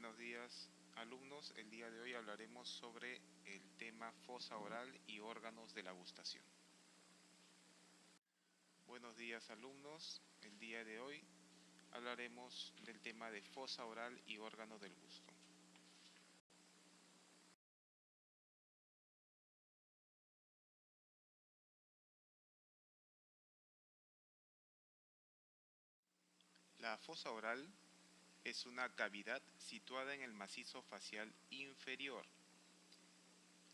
Buenos días, alumnos. El día de hoy hablaremos sobre el tema fosa oral y órganos de la gustación. Buenos días, alumnos. El día de hoy hablaremos del tema de fosa oral y órganos del gusto. La fosa oral es una cavidad situada en el macizo facial inferior.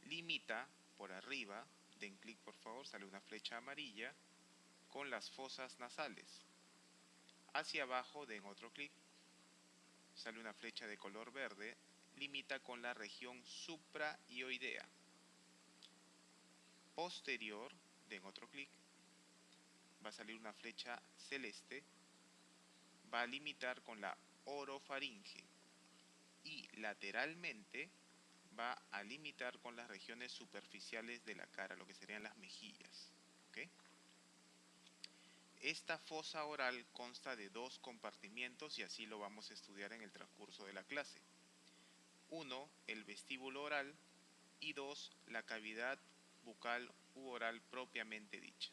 Limita por arriba, den clic por favor, sale una flecha amarilla, con las fosas nasales. Hacia abajo, den otro clic, sale una flecha de color verde, limita con la región supraioidea. Posterior, den otro clic, va a salir una flecha celeste, va a limitar con la orofaringe y lateralmente va a limitar con las regiones superficiales de la cara, lo que serían las mejillas. ¿Okay? Esta fosa oral consta de dos compartimientos y así lo vamos a estudiar en el transcurso de la clase. 1, el vestíbulo oral y 2, la cavidad bucal u oral propiamente dicha.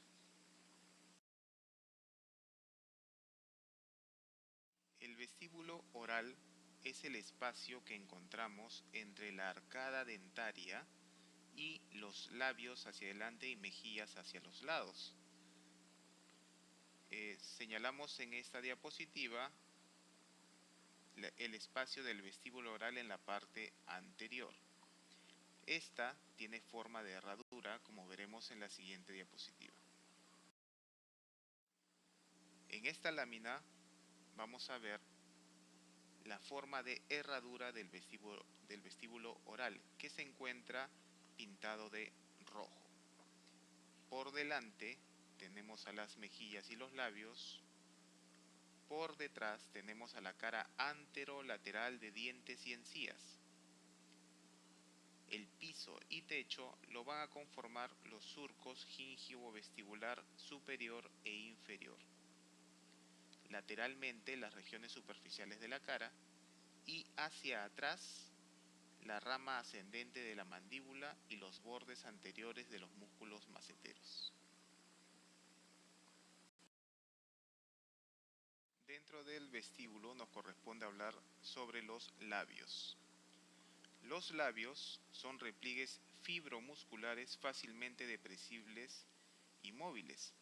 El vestíbulo oral es el espacio que encontramos entre la arcada dentaria y los labios hacia adelante y mejillas hacia los lados. Señalamos en esta diapositiva el espacio del vestíbulo oral en la parte anterior. Esta tiene forma de herradura, como veremos en la siguiente diapositiva. En esta lámina vamos a ver la forma de herradura del vestíbulo oral, que se encuentra pintado de rojo. Por delante tenemos a las mejillas y los labios. Por detrás tenemos a la cara anterolateral de dientes y encías. El piso y techo lo van a conformar los surcos gingivo-vestibular superior e inferior. Lateralmente las regiones superficiales de la cara y hacia atrás la rama ascendente de la mandíbula y los bordes anteriores de los músculos maceteros. Dentro del vestíbulo nos corresponde hablar sobre los labios. Los labios son repliegues fibromusculares fácilmente depresibles y móviles.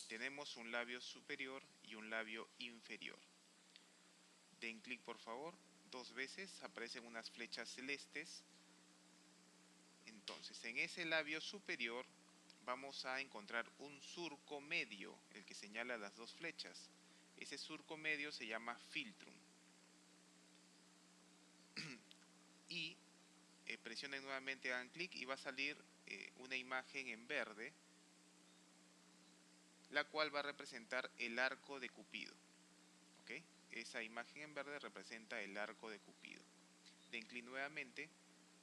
Tenemos un labio superior y un labio inferior. Den clic por favor, 2 veces, aparecen unas flechas celestes. Entonces, en ese labio superior vamos a encontrar un surco medio, el que señala las 2 flechas. Ese surco medio se llama filtrum. Y presionen nuevamente, hagan clic y va a salir una imagen en verde, la cual va a representar el arco de Cupido. ¿Okay? Esa imagen en verde representa el arco de Cupido. Den clic nuevamente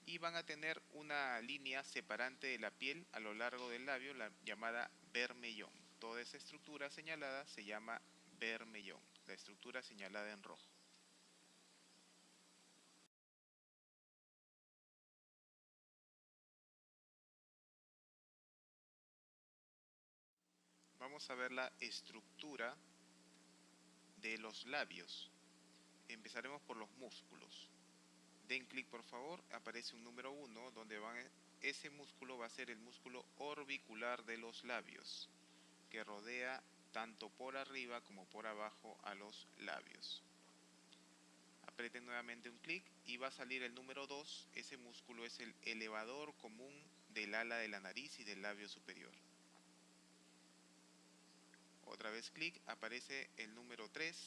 y van a tener una línea separante de la piel a lo largo del labio, la llamada bermellón. Toda esa estructura señalada se llama bermellón, la estructura señalada en rojo. Vamos a ver la estructura de los labios. Empezaremos por los músculos. Den clic por favor, aparece un número 1 donde ese músculo va a ser el músculo orbicular de los labios, que rodea tanto por arriba como por abajo a los labios. Aprieten nuevamente un clic y va a salir el número 2, ese músculo es el elevador común del ala de la nariz y del labio superior. Otra vez clic, aparece el número 3,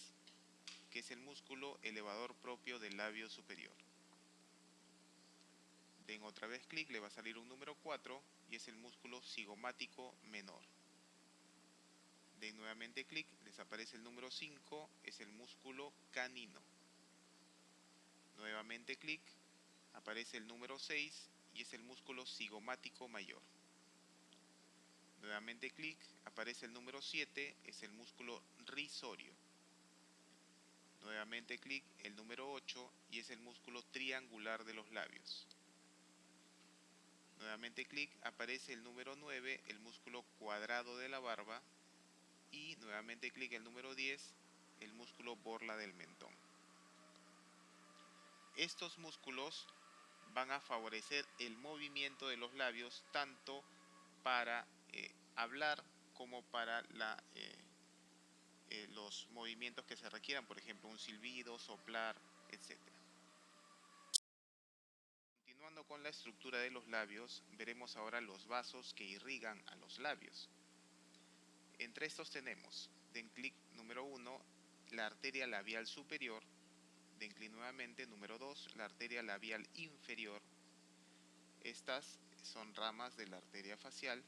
que es el músculo elevador propio del labio superior. Den otra vez clic, le va a salir un número 4 y es el músculo cigomático menor. Den nuevamente clic, les aparece el número 5, es el músculo canino. Nuevamente clic, aparece el número 6 y es el músculo cigomático mayor. Nuevamente clic, aparece el número 7, es el músculo risorio. Nuevamente clic, el número 8 y es el músculo triangular de los labios. Nuevamente clic, aparece el número 9, el músculo cuadrado de la barba. Y nuevamente clic, el número 10, el músculo borla del mentón. Estos músculos van a favorecer el movimiento de los labios tanto para hablar como para los movimientos que se requieran, por ejemplo, un silbido, soplar, etcétera. Continuando con la estructura de los labios, veremos ahora los vasos que irrigan a los labios. Entre estos tenemos, den clic número 1, la arteria labial superior, den clic nuevamente, número 2, la arteria labial inferior. Estas son ramas de la arteria facial.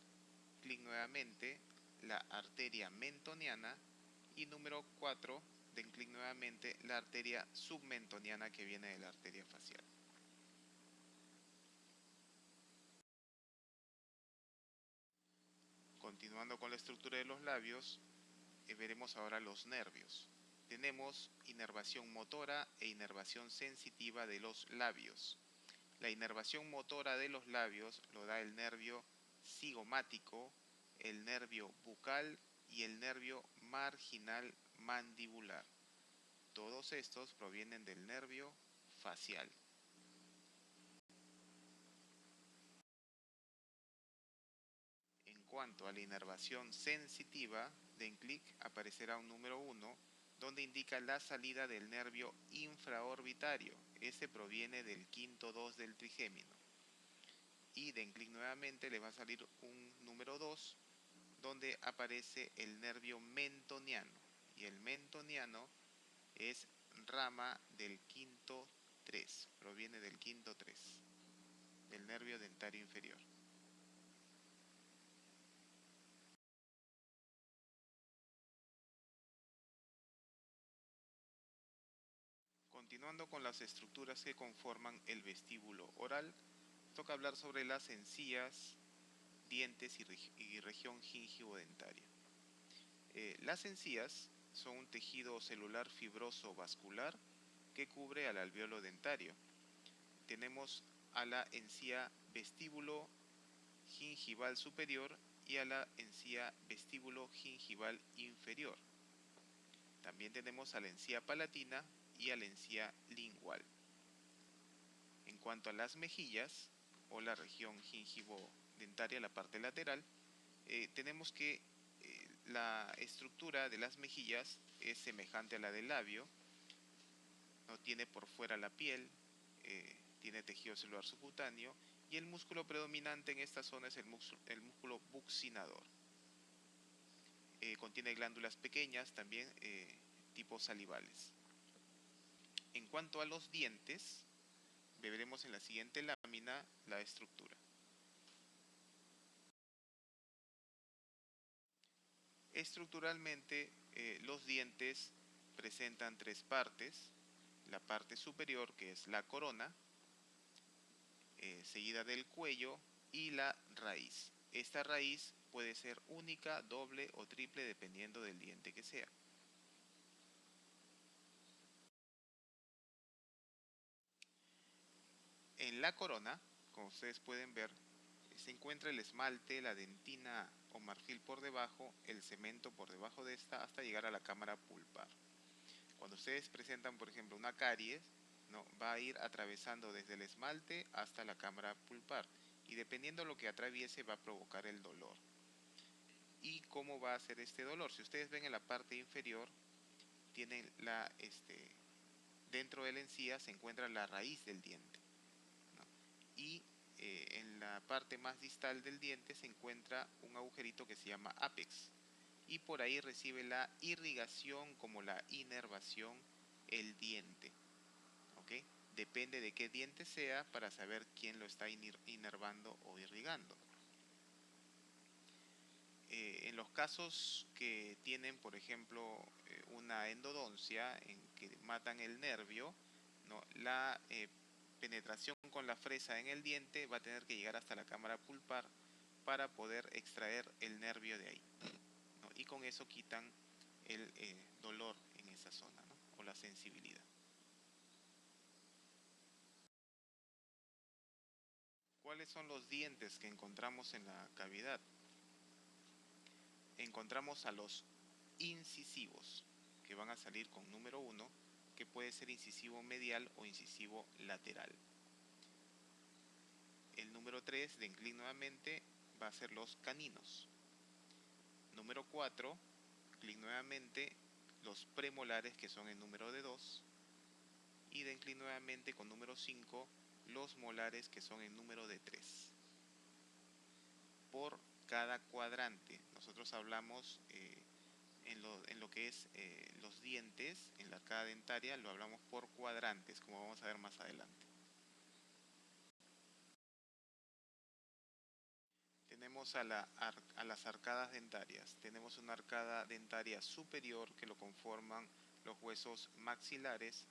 Clic nuevamente, la arteria mentoniana. Y número 4, den clic nuevamente, la arteria submentoniana que viene de la arteria facial. Continuando con la estructura de los labios, veremos ahora los nervios. Tenemos inervación motora e inervación sensitiva de los labios. La inervación motora de los labios lo da el nervio cigomático, el nervio bucal y el nervio marginal mandibular. Todos estos provienen del nervio facial. En cuanto a la inervación sensitiva, den clic, aparecerá un número 1, donde indica la salida del nervio infraorbitario. Este proviene del quinto 2 del trigémino. Y den clic nuevamente, le va a salir un número 2, donde aparece el nervio mentoniano. Y el mentoniano es rama del quinto 3, proviene del quinto 3, del nervio dentario inferior. Continuando con las estructuras que conforman el vestíbulo oral, toca hablar sobre las encías, dientes y región gingivodentaria. Las encías son un tejido celular fibroso vascular que cubre al alveolo dentario. Tenemos a la encía vestíbulo gingival superior y a la encía vestíbulo gingival inferior. También tenemos a la encía palatina y a la encía lingual. En cuanto a las mejillas o la región gingivodentaria, la parte lateral, tenemos que la estructura de las mejillas es semejante a la del labio, no tiene por fuera la piel, tiene tejido celular subcutáneo y el músculo predominante en esta zona es el músculo buccinador. Contiene glándulas pequeñas también tipo salivales. En cuanto a los dientes, veremos en la siguiente lámina la estructura. Estructuralmente, los dientes presentan tres partes. La parte superior, que es la corona, seguida del cuello y la raíz. Esta raíz puede ser única, doble o triple dependiendo del diente que sea. En la corona, como ustedes pueden ver, se encuentra el esmalte, la dentina o marfil por debajo, el cemento por debajo de esta hasta llegar a la cámara pulpar. Cuando ustedes presentan, por ejemplo, una caries, ¿no?, va a ir atravesando desde el esmalte hasta la cámara pulpar y dependiendo de lo que atraviese va a provocar el dolor. ¿Y cómo va a ser este dolor? Si ustedes ven en la parte inferior, tienen dentro de la encía se encuentra la raíz del diente, ¿no? Y en la parte más distal del diente se encuentra un agujerito que se llama ápex y por ahí recibe la irrigación como la inervación el diente, ¿ok? Depende de qué diente sea para saber quién lo está inervando o irrigando. En los casos que tienen, por ejemplo, una endodoncia en que matan el nervio, ¿no?, la penetración con la fresa en el diente va a tener que llegar hasta la cámara pulpar para poder extraer el nervio de ahí, ¿no? Y con eso quitan el dolor en esa zona, ¿no?, o la sensibilidad. ¿Cuáles son los dientes que encontramos en la cavidad? Encontramos a los incisivos, que van a salir con número 1, que puede ser incisivo medial o incisivo lateral. El número 3 de Enclin nuevamente va a ser los caninos. Número 4, Enclin nuevamente, los premolares, que son el número de 2. Y de Enclin nuevamente con número 5, los molares, que son el número de 3. Por cada cuadrante, nosotros hablamos en lo que es los dientes, en la arcada dentaria, lo hablamos por cuadrantes, como vamos a ver más adelante. Tenemos a las arcadas dentarias. Tenemos una arcada dentaria superior que lo conforman los huesos maxilares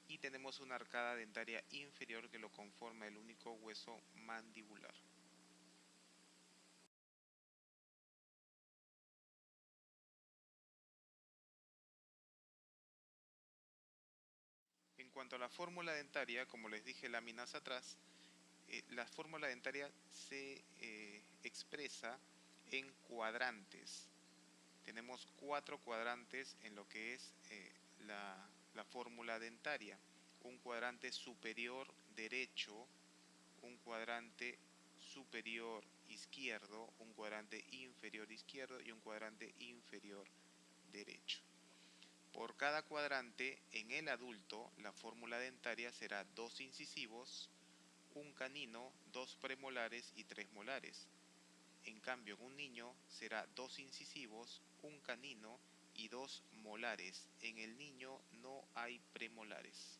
y tenemos una arcada dentaria inferior que lo conforma el único hueso mandibular. En cuanto a la fórmula dentaria, como les dije láminas atrás, la fórmula dentaria se expresa en cuadrantes. Tenemos 4 cuadrantes en lo que es la fórmula dentaria. Un cuadrante superior derecho, un cuadrante superior izquierdo, un cuadrante inferior izquierdo y un cuadrante inferior derecho. Por cada cuadrante, en el adulto, la fórmula dentaria será 2 incisivos, un canino, 2 premolares y 3 molares. En cambio, en un niño será 2 incisivos, un canino y 2 molares. En el niño no hay premolares.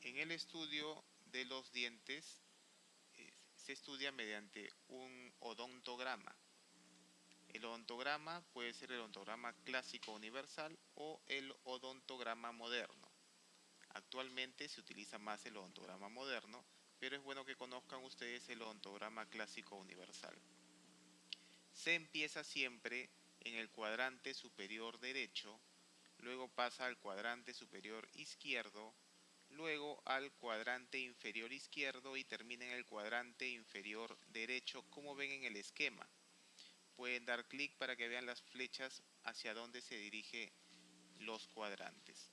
En el estudio de los dientes se estudia mediante un odontograma. El odontograma puede ser el odontograma clásico universal o el odontograma moderno. Actualmente se utiliza más el odontograma moderno, pero es bueno que conozcan ustedes el odontograma clásico universal. Se empieza siempre en el cuadrante superior derecho, luego pasa al cuadrante superior izquierdo, luego al cuadrante inferior izquierdo y termina en el cuadrante inferior derecho, como ven en el esquema. Pueden dar clic para que vean las flechas hacia donde se dirigen los cuadrantes.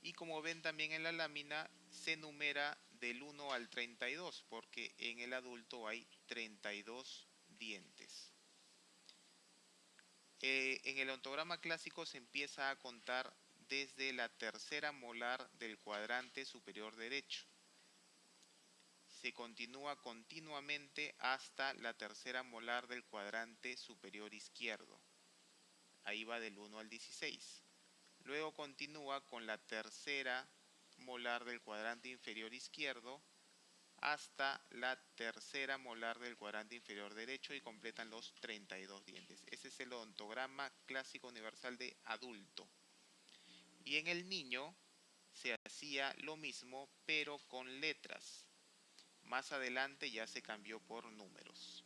Y como ven también en la lámina, se numera del 1 al 32, porque en el adulto hay 32 dientes. En el odontograma clásico se empieza a contar desde la tercera molar del cuadrante superior derecho. Se continúa continuamente hasta la tercera molar del cuadrante superior izquierdo. Ahí va del 1 al 16. Luego continúa con la tercera molar del cuadrante inferior izquierdo hasta la tercera molar del cuadrante inferior derecho y completan los 32 dientes. Ese es el odontograma clásico universal de adulto. Y en el niño se hacía lo mismo, pero con letras. Más adelante ya se cambió por números.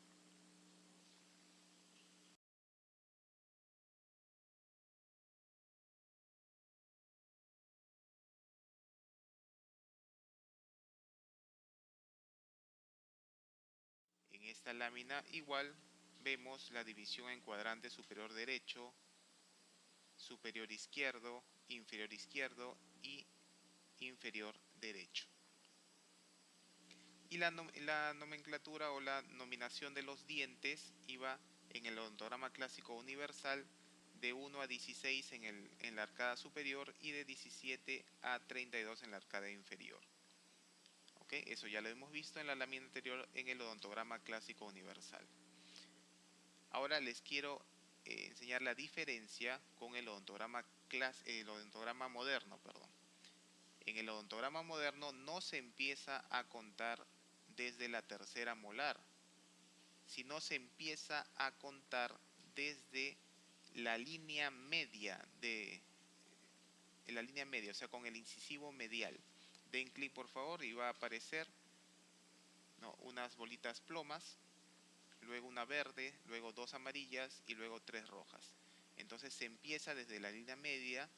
En esta lámina igual vemos la división en cuadrante superior derecho, superior izquierdo y inferior derecho. Y la nomenclatura o la nominación de los dientes iba en el odontograma clásico universal de 1 a 16 en la arcada superior y de 17 a 32 en la arcada inferior. ¿Okay? Eso ya lo hemos visto en la lámina anterior en el odontograma clásico universal. Ahora les quiero enseñar la diferencia con el odontograma moderno. En el odontograma moderno no se empieza a contar desde la tercera molar, sino se empieza a contar desde la línea media o sea, con el incisivo medial. Den clic por favor y va a aparecer unas bolitas plomas. luego una verde, luego dos amarillas y luego tres rojas. Entonces se empieza desde la línea media.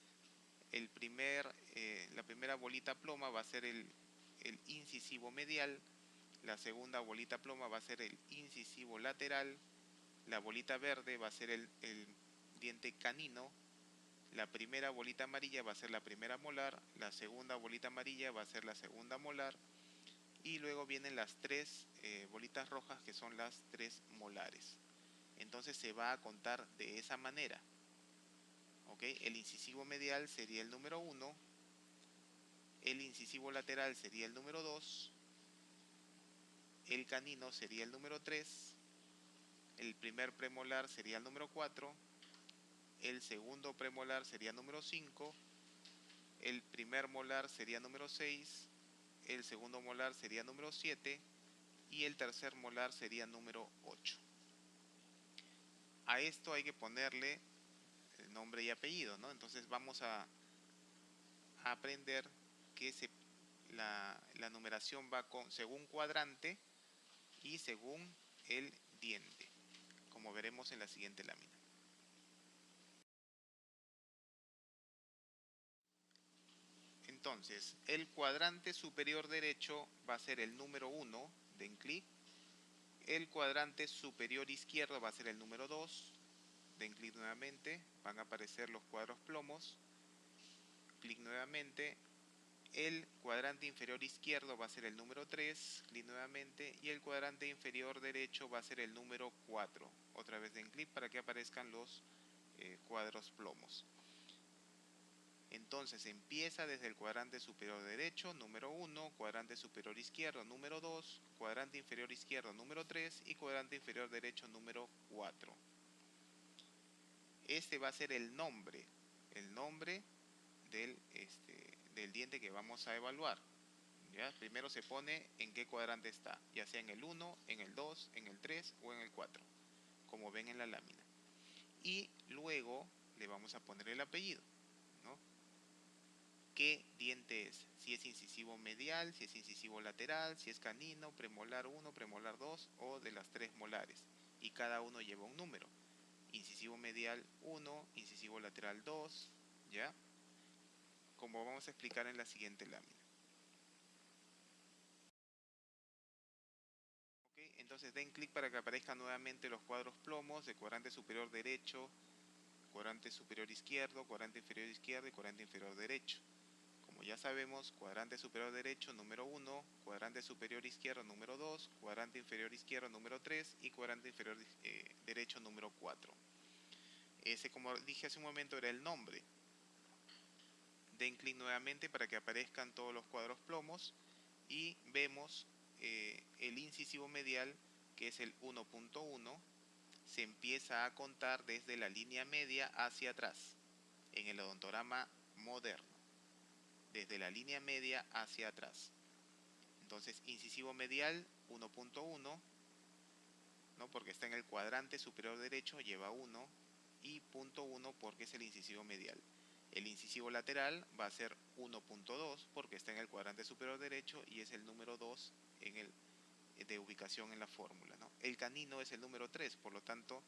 La primera bolita ploma va a ser el incisivo medial, la segunda bolita ploma va a ser el incisivo lateral, la bolita verde va a ser el diente canino, la primera bolita amarilla va a ser la primera molar, la segunda bolita amarilla va a ser la segunda molar, y luego vienen las tres bolitas rojas que son las tres molares. Entonces se va a contar de esa manera. ¿Okay? El incisivo medial sería el número 1, el incisivo lateral sería el número 2, el canino sería el número 3, el primer premolar sería el número 4, el segundo premolar sería el número 5, el primer molar sería número 6, el segundo molar sería número 7 y el tercer molar sería número 8. A esto hay que ponerle nombre y apellido, ¿no? Entonces vamos a aprender que la numeración va según cuadrante y según el diente, como veremos en la siguiente lámina. Entonces, el cuadrante superior derecho va a ser el número 1, den clic. El cuadrante superior izquierdo va a ser el número 2, den clic nuevamente, van a aparecer los cuadros plomos, clic nuevamente. El cuadrante inferior izquierdo va a ser el número 3, clic nuevamente, y el cuadrante inferior derecho va a ser el número 4. Otra vez den clic para que aparezcan los cuadros plomos. Entonces empieza desde el cuadrante superior derecho, número 1, cuadrante superior izquierdo, número 2, cuadrante inferior izquierdo, número 3 y cuadrante inferior derecho, número 4. Este va a ser el nombre del diente que vamos a evaluar. ¿Ya? Primero se pone en qué cuadrante está, ya sea en el 1, en el 2, en el 3 o en el 4, como ven en la lámina. Y luego le vamos a poner el apellido, ¿no? ¿Qué diente es? Si es incisivo medial, si es incisivo lateral, si es canino, premolar 1, premolar 2 o de las tres molares. Y cada uno lleva un número. Incisivo medial 1, incisivo lateral 2, ¿ya? Como vamos a explicar en la siguiente lámina. ¿Okay? Entonces den clic para que aparezcan nuevamente los cuadros plomos de cuadrante superior derecho, cuadrante superior izquierdo, cuadrante inferior izquierdo y cuadrante inferior derecho. Como ya sabemos, cuadrante superior derecho número 1, cuadrante superior izquierdo número 2, cuadrante inferior izquierdo número 3 y cuadrante inferior derecho número 4. Ese, como dije hace un momento, era el nombre. Den clic nuevamente para que aparezcan todos los cuadros plomos y vemos el incisivo medial, que es el 1.1, se empieza a contar desde la línea media hacia atrás, en el odontograma moderno, desde la línea media hacia atrás. Entonces, incisivo medial 1.1, ¿no? Porque está en el cuadrante superior derecho, lleva 1, y punto 1 porque es el incisivo medial. El incisivo lateral va a ser 1.2 porque está en el cuadrante superior derecho y es el número 2 de ubicación en la fórmula, ¿no? El canino es el número 3, por lo tanto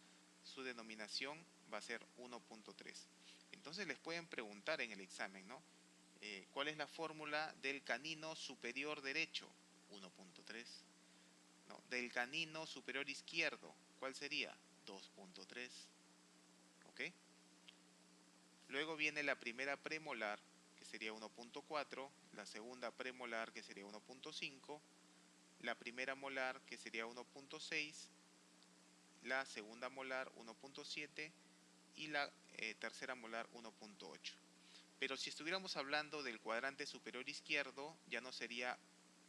su denominación va a ser 1.3. Entonces les pueden preguntar en el examen, ¿no? ¿Cuál es la fórmula del canino superior derecho? 1.3. ¿No? Del canino superior izquierdo, ¿cuál sería? 2.3. ¿Ok? Luego viene la primera premolar, que sería 1.4, la segunda premolar, que sería 1.5, la primera molar, que sería 1.6, la segunda molar 1.7 y la tercera molar 1.8. Pero si estuviéramos hablando del cuadrante superior izquierdo, ya no sería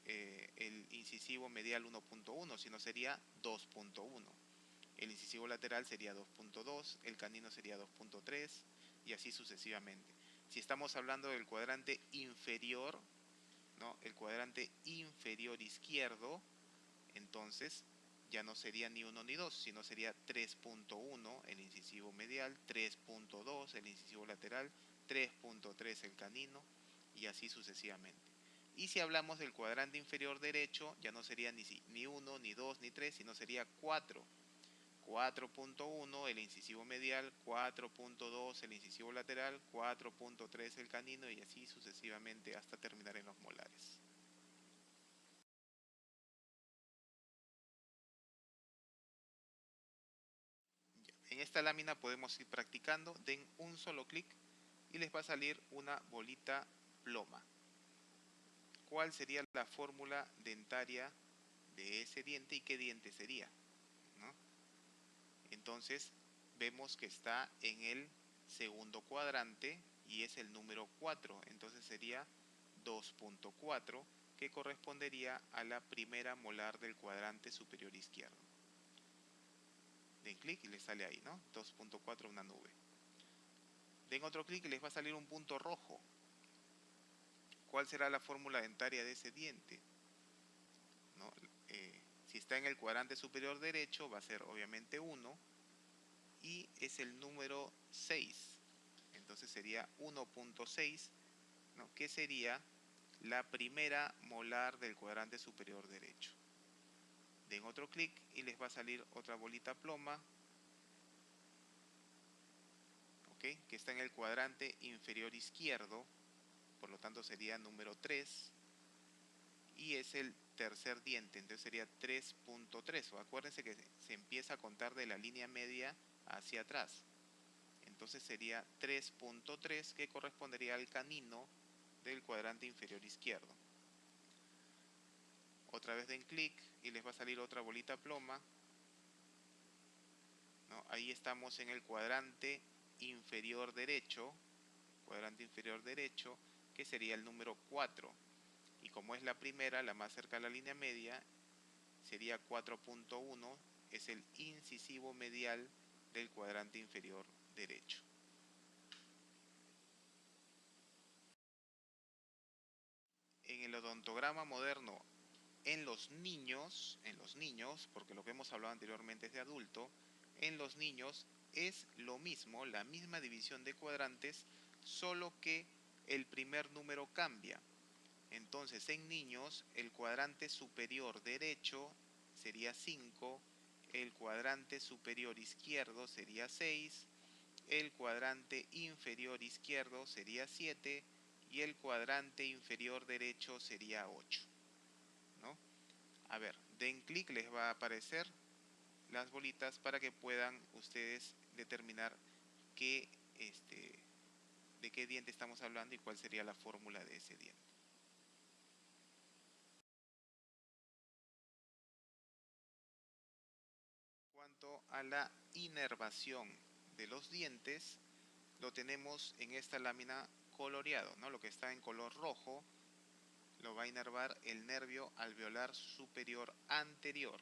el incisivo medial 1.1, sino sería 2.1. El incisivo lateral sería 2.2, el canino sería 2.3 y así sucesivamente. Si estamos hablando del cuadrante inferior, ¿no? El cuadrante inferior izquierdo, entonces ya no sería ni 1 ni 2, sino sería 3.1 el incisivo medial, 3.2 el incisivo lateral, 3.3 el canino y así sucesivamente. Y si hablamos del cuadrante inferior derecho, ya no sería ni 1, ni 2, ni 3, sino sería 4 4.1 el incisivo medial, 4.2 el incisivo lateral, 4.3 el canino y así sucesivamente hasta terminar en los molares. En esta lámina podemos ir practicando, den un solo clic y les va a salir una bolita ploma. ¿Cuál sería la fórmula dentaria de ese diente y qué diente sería? ¿No? Entonces vemos que está en el segundo cuadrante y es el número 4, entonces sería 2.4, que correspondería a la primera molar del cuadrante superior izquierdo. Den clic y les sale ahí, ¿no? 2.4, una nube. Den otro clic y les va a salir un punto rojo. ¿Cuál será la fórmula dentaria de ese diente? ¿No? Si está en el cuadrante superior derecho va a ser obviamente 1 y es el número 6. Entonces sería 1.6, ¿no? Que sería la primera molar del cuadrante superior derecho. Den otro clic y les va a salir otra bolita ploma, ¿ok? Que está en el cuadrante inferior izquierdo, por lo tanto sería número 3 y es el tercer diente, entonces sería 3.3. Acuérdense que se empieza a contar de la línea media hacia atrás, entonces sería 3.3, que correspondería al canino del cuadrante inferior izquierdo. Otra vez den clic y les va a salir otra bolita ploma, ¿no? Ahí estamos en el cuadrante inferior derecho, que sería el número 4. Y como es la primera, la más cerca de la línea media, sería 4.1, es el incisivo medial del cuadrante inferior derecho. En el odontograma moderno, en los niños, porque lo que hemos hablado anteriormente es de adulto, en los niños es lo mismo, la misma división de cuadrantes, solo que el primer número cambia. Entonces, en niños, el cuadrante superior derecho sería 5, el cuadrante superior izquierdo sería 6, el cuadrante inferior izquierdo sería 7 y el cuadrante inferior derecho sería 8, ¿no? A ver, den clic, les va a aparecer las bolitas para que puedan ustedes determinar qué, de qué diente estamos hablando y cuál sería la fórmula de ese diente. En cuanto a la inervación de los dientes, lo tenemos en esta lámina coloreado, ¿no? Lo que está en color rojo lo va a inervar el nervio alveolar superior anterior,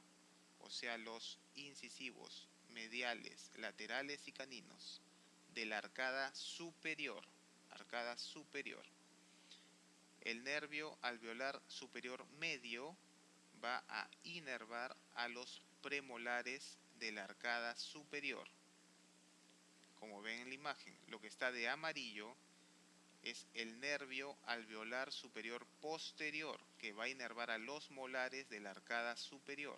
o sea, los incisivos, mediales, laterales y caninos de la arcada superior, arcada superior. El nervio alveolar superior medio va a inervar a los premolares de la arcada superior. Como ven en la imagen, lo que está de amarillo es el nervio alveolar superior posterior, que va a inervar a los molares de la arcada superior.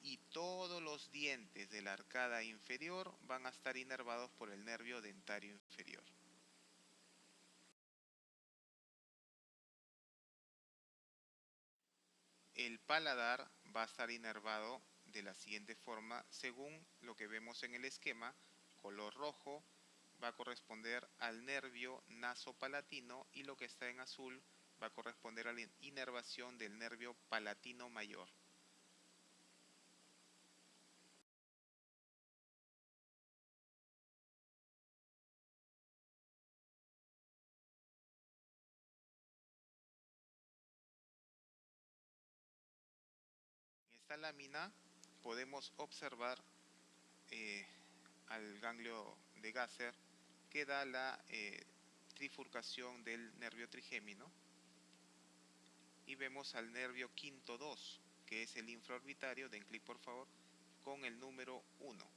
Y todos los dientes de la arcada inferior van a estar inervados por el nervio dentario inferior. El paladar va a estar inervado de la siguiente forma, según lo que vemos en el esquema. Color rojo va a corresponder al nervio nasopalatino y lo que está en azul va a corresponder a la inervación del nervio palatino mayor. En esta lámina podemos observar al ganglio de Gasser, que da la trifurcación del nervio trigémino, y vemos al nervio quinto 2, que es el infraorbitario, den clic por favor, con el número 1.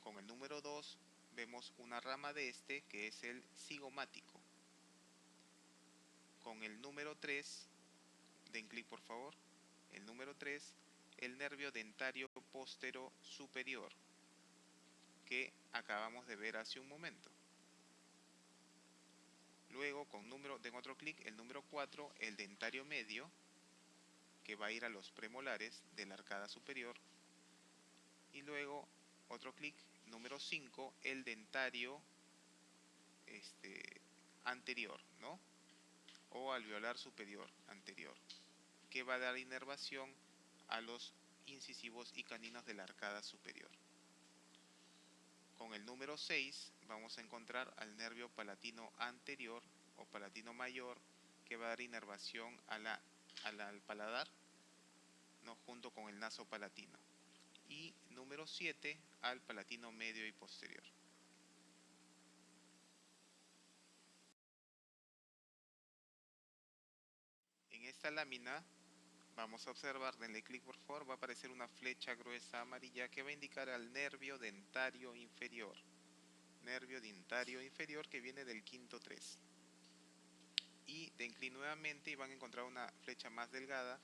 Con el número 2 vemos una rama de este, que es el cigomático. Con el número 3, den clic por favor, el número 3 el nervio dentario póstero superior que acabamos de ver hace un momento. Luego, en otro clic, el número 4, el dentario medio, que va a ir a los premolares de la arcada superior. Y luego, otro clic, número 5, el dentario anterior, ¿no? O alveolar superior anterior, que va a dar inervación a los incisivos y caninos de la arcada superior. Con el número 6 vamos a encontrar al nervio palatino anterior o palatino mayor, que va a dar inervación al paladar, ¿no? Junto con el naso palatino. Y número 7 al palatino medio y posterior. En esta lámina vamos a observar, denle clic por favor, va a aparecer una flecha gruesa amarilla que va a indicar al nervio dentario inferior. Nervio dentario inferior que viene del quinto 3. Y den clic nuevamente y van a encontrar una flecha más delgada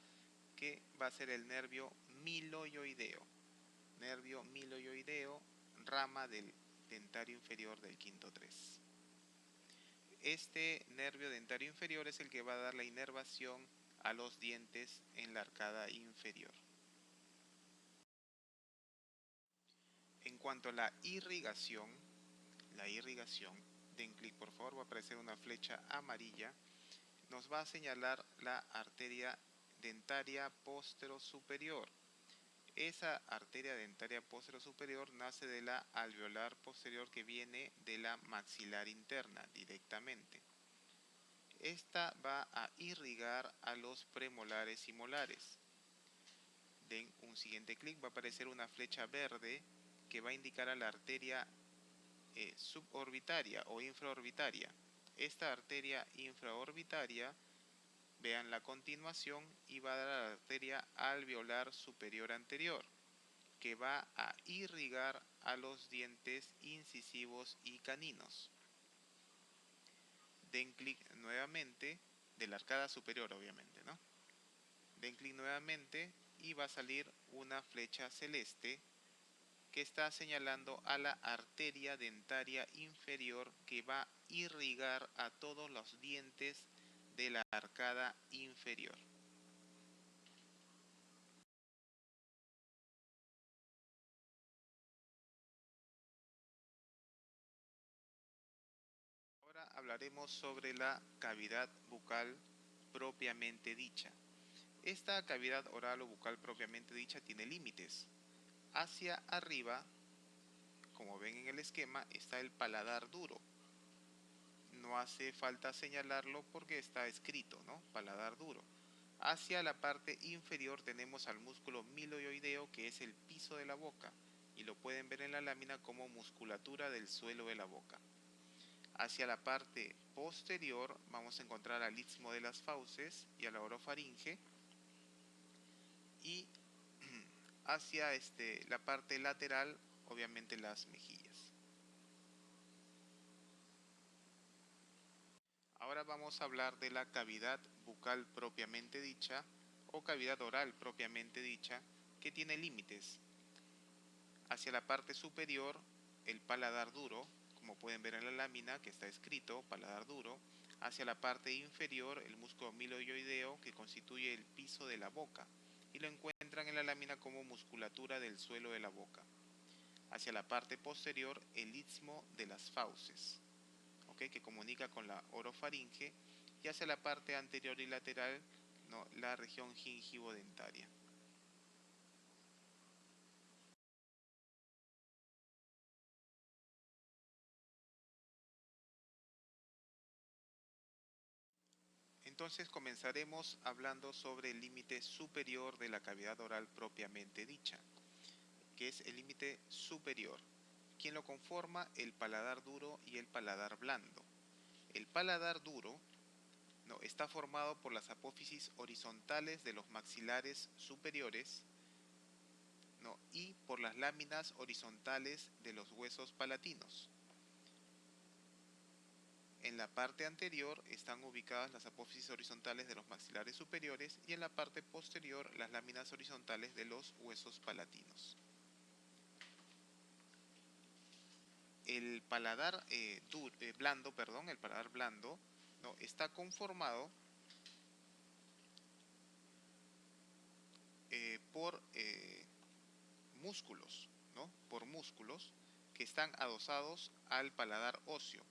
que va a ser el nervio miloioideo. Nervio miloioideo, rama del dentario inferior del quinto 3. Este nervio dentario inferior es el que va a dar la inervación a los dientes en la arcada inferior. En cuanto a la irrigación, den clic por favor, va a aparecer una flecha amarilla, nos va a señalar la arteria dentaria póstero superior. Esa arteria dentaria póstero superior nace de la alveolar posterior que viene de la maxilar interna directamente. Esta va a irrigar a los premolares y molares. Den un siguiente clic, va a aparecer una flecha verde que va a indicar a la arteria suborbitaria o infraorbitaria. Esta arteria infraorbitaria, vean la continuación, y va a dar a la arteria alveolar superior anterior, que va a irrigar a los dientes incisivos y caninos. Den clic nuevamente, de la arcada superior obviamente, ¿no? Den clic nuevamente y va a salir una flecha celeste que está señalando a la arteria dentaria inferior que va a irrigar a todos los dientes de la arcada inferior. Ahora hablaremos sobre la cavidad bucal propiamente dicha. Esta cavidad oral o bucal propiamente dicha tiene límites. Hacia arriba, como ven en el esquema, está el paladar duro. No hace falta señalarlo porque está escrito, ¿no? Paladar duro. Hacia la parte inferior tenemos al músculo miloioideo, que es el piso de la boca, y lo pueden ver en la lámina como musculatura del suelo de la boca. Hacia la parte posterior vamos a encontrar al istmo de las fauces y a la orofaringe, y hacia la parte lateral, obviamente las mejillas. Ahora vamos a hablar de la cavidad bucal propiamente dicha o cavidad oral propiamente dicha, que tiene límites. Hacia la parte superior, el paladar duro, como pueden ver en la lámina que está escrito, paladar duro. Hacia la parte inferior, el músculo miloioideo, que constituye el piso de la boca, y lo encuentran en la lámina como musculatura del suelo de la boca. Hacia la parte posterior, el istmo de las fauces, que comunica con la orofaringe, y hacia la parte anterior y lateral, ¿no?, la región gingivo-dentaria. Entonces comenzaremos hablando sobre el límite superior de la cavidad oral propiamente dicha, que es el límite superior. ¿Quién lo conforma? El paladar duro y el paladar blando. El paladar duro está formado por las apófisis horizontales de los maxilares superiores, y por las láminas horizontales de los huesos palatinos. en la parte anterior están ubicadas las apófisis horizontales de los maxilares superiores y en la parte posterior las láminas horizontales de los huesos palatinos. El paladar blando, el paladar blando, ¿no? Está conformado por músculos, ¿no? Por músculos que están adosados al paladar óseo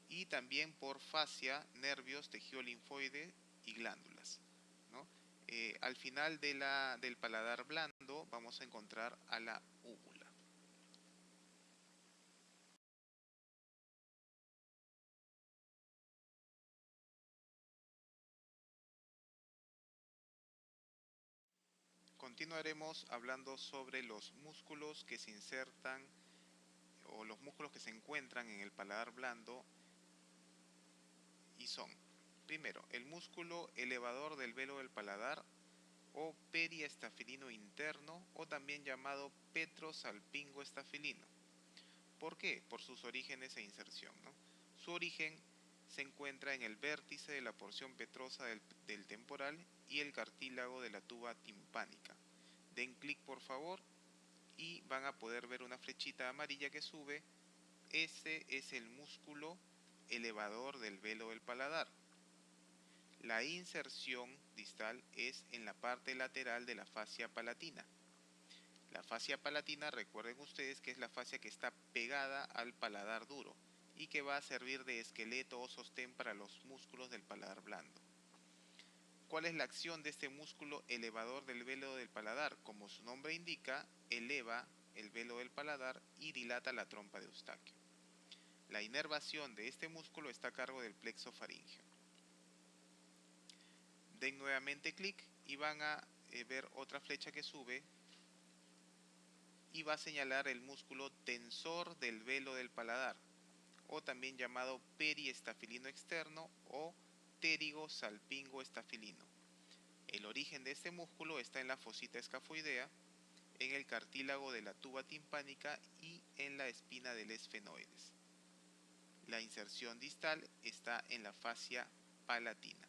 y también por fascia, nervios, tejido linfoide y glándulas, ¿no? Al final del paladar blando vamos a encontrar a la úvula. Continuaremos hablando sobre los músculos que se insertan o los músculos que se encuentran en el paladar blando y son, primero, el músculo elevador del velo del paladar o periestafilino interno o también llamado petrosalpingoestafilino. ¿Por qué? Por sus orígenes e inserción, ¿no? Su origen se encuentra en el vértice de la porción petrosa del temporal y el cartílago de la tuba timpánica. Den clic por favor y van a poder ver una flechita amarilla que sube. Ese es el músculo elevador del velo del paladar. La inserción distal es en la parte lateral de la fascia palatina. La fascia palatina, recuerden ustedes que es la fascia que está pegada al paladar duro y que va a servir de esqueleto o sostén para los músculos del paladar blando. ¿Cuál es la acción de este músculo elevador del velo del paladar? Como su nombre indica, eleva el velo del paladar y dilata la trompa de Eustaquio. La inervación de este músculo está a cargo del plexo faríngeo. Den nuevamente clic y van a ver otra flecha que sube y va a señalar el músculo tensor del velo del paladar, o también llamado periestafilino externo o pterigosalpingoestafilino. El origen de este músculo está en la fosita escafoidea, en el cartílago de la tuba timpánica y en la espina del esfenoides. La inserción distal está en la fascia palatina.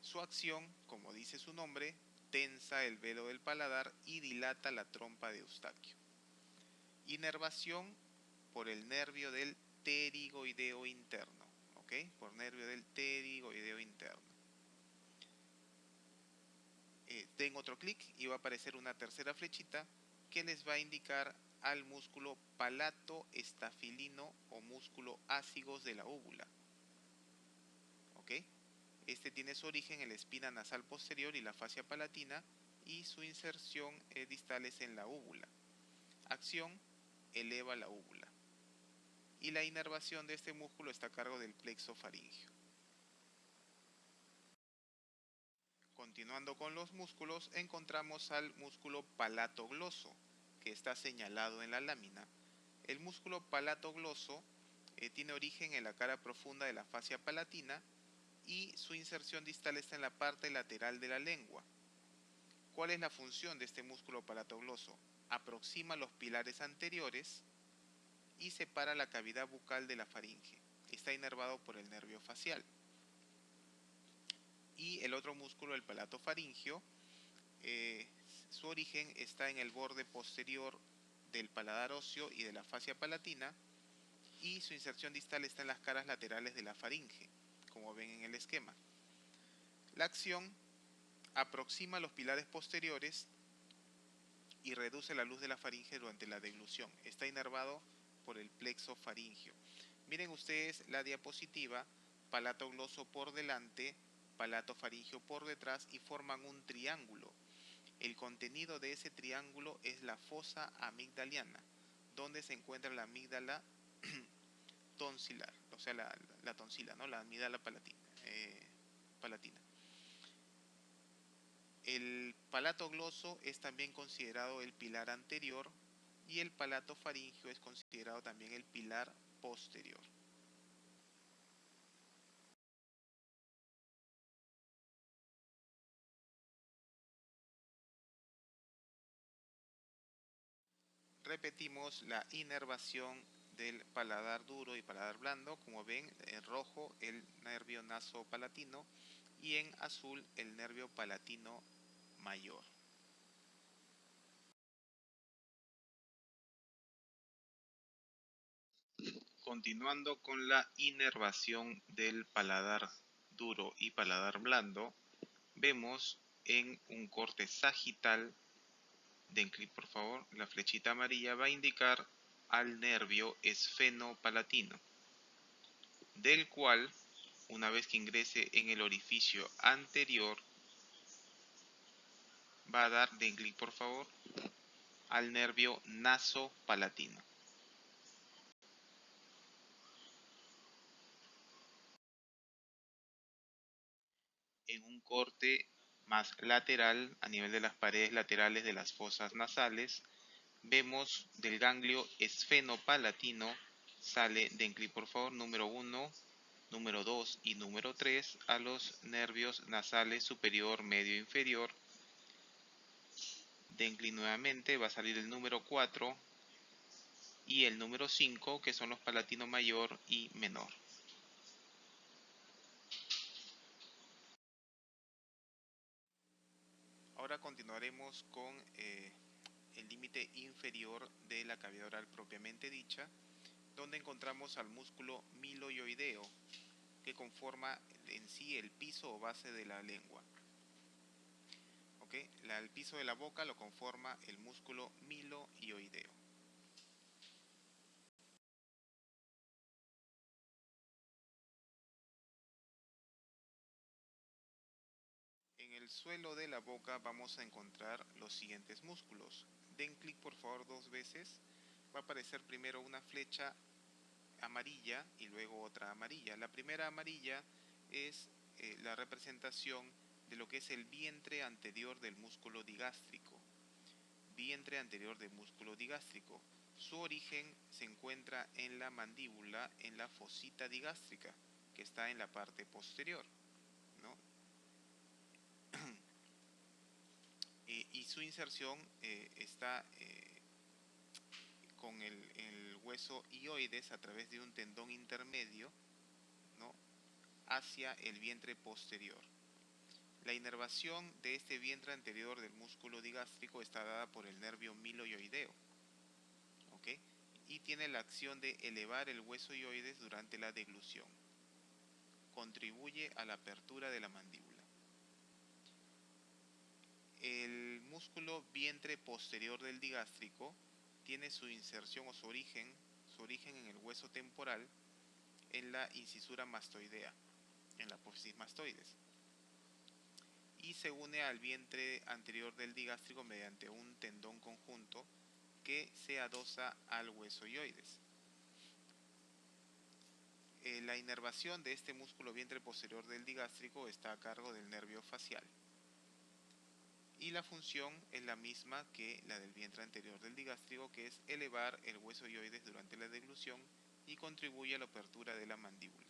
Su acción, como dice su nombre, tensa el velo del paladar y dilata la trompa de Eustaquio. Inervación por el nervio del pterigoideo interno, ¿ok? Por nervio del pterigoideo interno. Den otro clic y va a aparecer una tercera flechita que les va a indicar al músculo palatoestafilino o músculo ácigos de la úvula, ¿ok? Este tiene su origen en la espina nasal posterior y la fascia palatina y su inserción distal es en la úvula. Acción, eleva la úvula. Y la inervación de este músculo está a cargo del plexo faríngeo. Continuando con los músculos, encontramos al músculo palatogloso, que está señalado en la lámina. El músculo palatogloso tiene origen en la cara profunda de la fascia palatina y su inserción distal está en la parte lateral de la lengua. ¿Cuál es la función de este músculo palatogloso? Aproxima los pilares anteriores y separa la cavidad bucal de la faringe. Está inervado por el nervio facial. Y el otro músculo, el palato faringio, su origen está en el borde posterior del paladar óseo y de la fascia palatina, y su inserción distal está en las caras laterales de la faringe, como ven en el esquema. La acción aproxima los pilares posteriores y reduce la luz de la faringe durante la deglución. Está inervado por el plexo faríngeo. Miren ustedes la diapositiva, palato gloso por delante, palato faríngeo por detrás y forman un triángulo. El contenido de ese triángulo es la fosa amigdaliana, donde se encuentra la amígdala tonsilar, o sea, la tonsila, ¿no? La amígdala palatina. El palato gloso es también considerado el pilar anterior y el palato faríngeo es considerado también el pilar posterior. Repetimos la inervación del paladar duro y paladar blando. Como ven, en rojo el nervio nasopalatino y en azul el nervio palatino mayor. Continuando con la inervación del paladar duro y paladar blando, vemos en un corte sagital, den clic por favor, la flechita amarilla va a indicar al nervio esfenopalatino, del cual, una vez que ingrese en el orificio anterior, va a dar, den clic por favor, al nervio nasopalatino. En un corte más lateral, a nivel de las paredes laterales de las fosas nasales, vemos del ganglio esfenopalatino sale, den clic por favor, número 1, número 2 y número 3 a los nervios nasales superior, medio e inferior. Den clic nuevamente, va a salir el número 4 y el número 5, que son los palatino mayor y menor. Ahora continuaremos con el límite inferior de la cavidad oral propiamente dicha, donde encontramos al músculo miloioideo, que conforma en sí el piso o base de la lengua. ¿Okay? El piso de la boca lo conforma el músculo miloioideo. En el suelo de la boca vamos a encontrar los siguientes músculos. Den clic por favor 2 veces. Va a aparecer primero una flecha amarilla y luego otra amarilla. La primera amarilla es la representación de lo que es el vientre anterior del músculo digástrico. Vientre anterior del músculo digástrico. Su origen se encuentra en la mandíbula, en la fosita digástrica, que está en la parte posterior, ¿no? Y su inserción está con el hueso hioides a través de un tendón intermedio, ¿no?, hacia el vientre posterior. La inervación de este vientre anterior del músculo digástrico está dada por el nervio miloioideo, ¿ok? Y tiene la acción de elevar el hueso hioides durante la deglución. Contribuye a la apertura de la mandíbula. El músculo vientre posterior del digástrico tiene su inserción o su origen en el hueso temporal, en la incisura mastoidea, en la apófisis mastoides, y se une al vientre anterior del digástrico mediante un tendón conjunto que se adosa al hueso hioides. La inervación de este músculo vientre posterior del digástrico está a cargo del nervio facial. Y la función es la misma que la del vientre anterior del digástrico, que es elevar el hueso hioides durante la deglución y contribuye a la apertura de la mandíbula.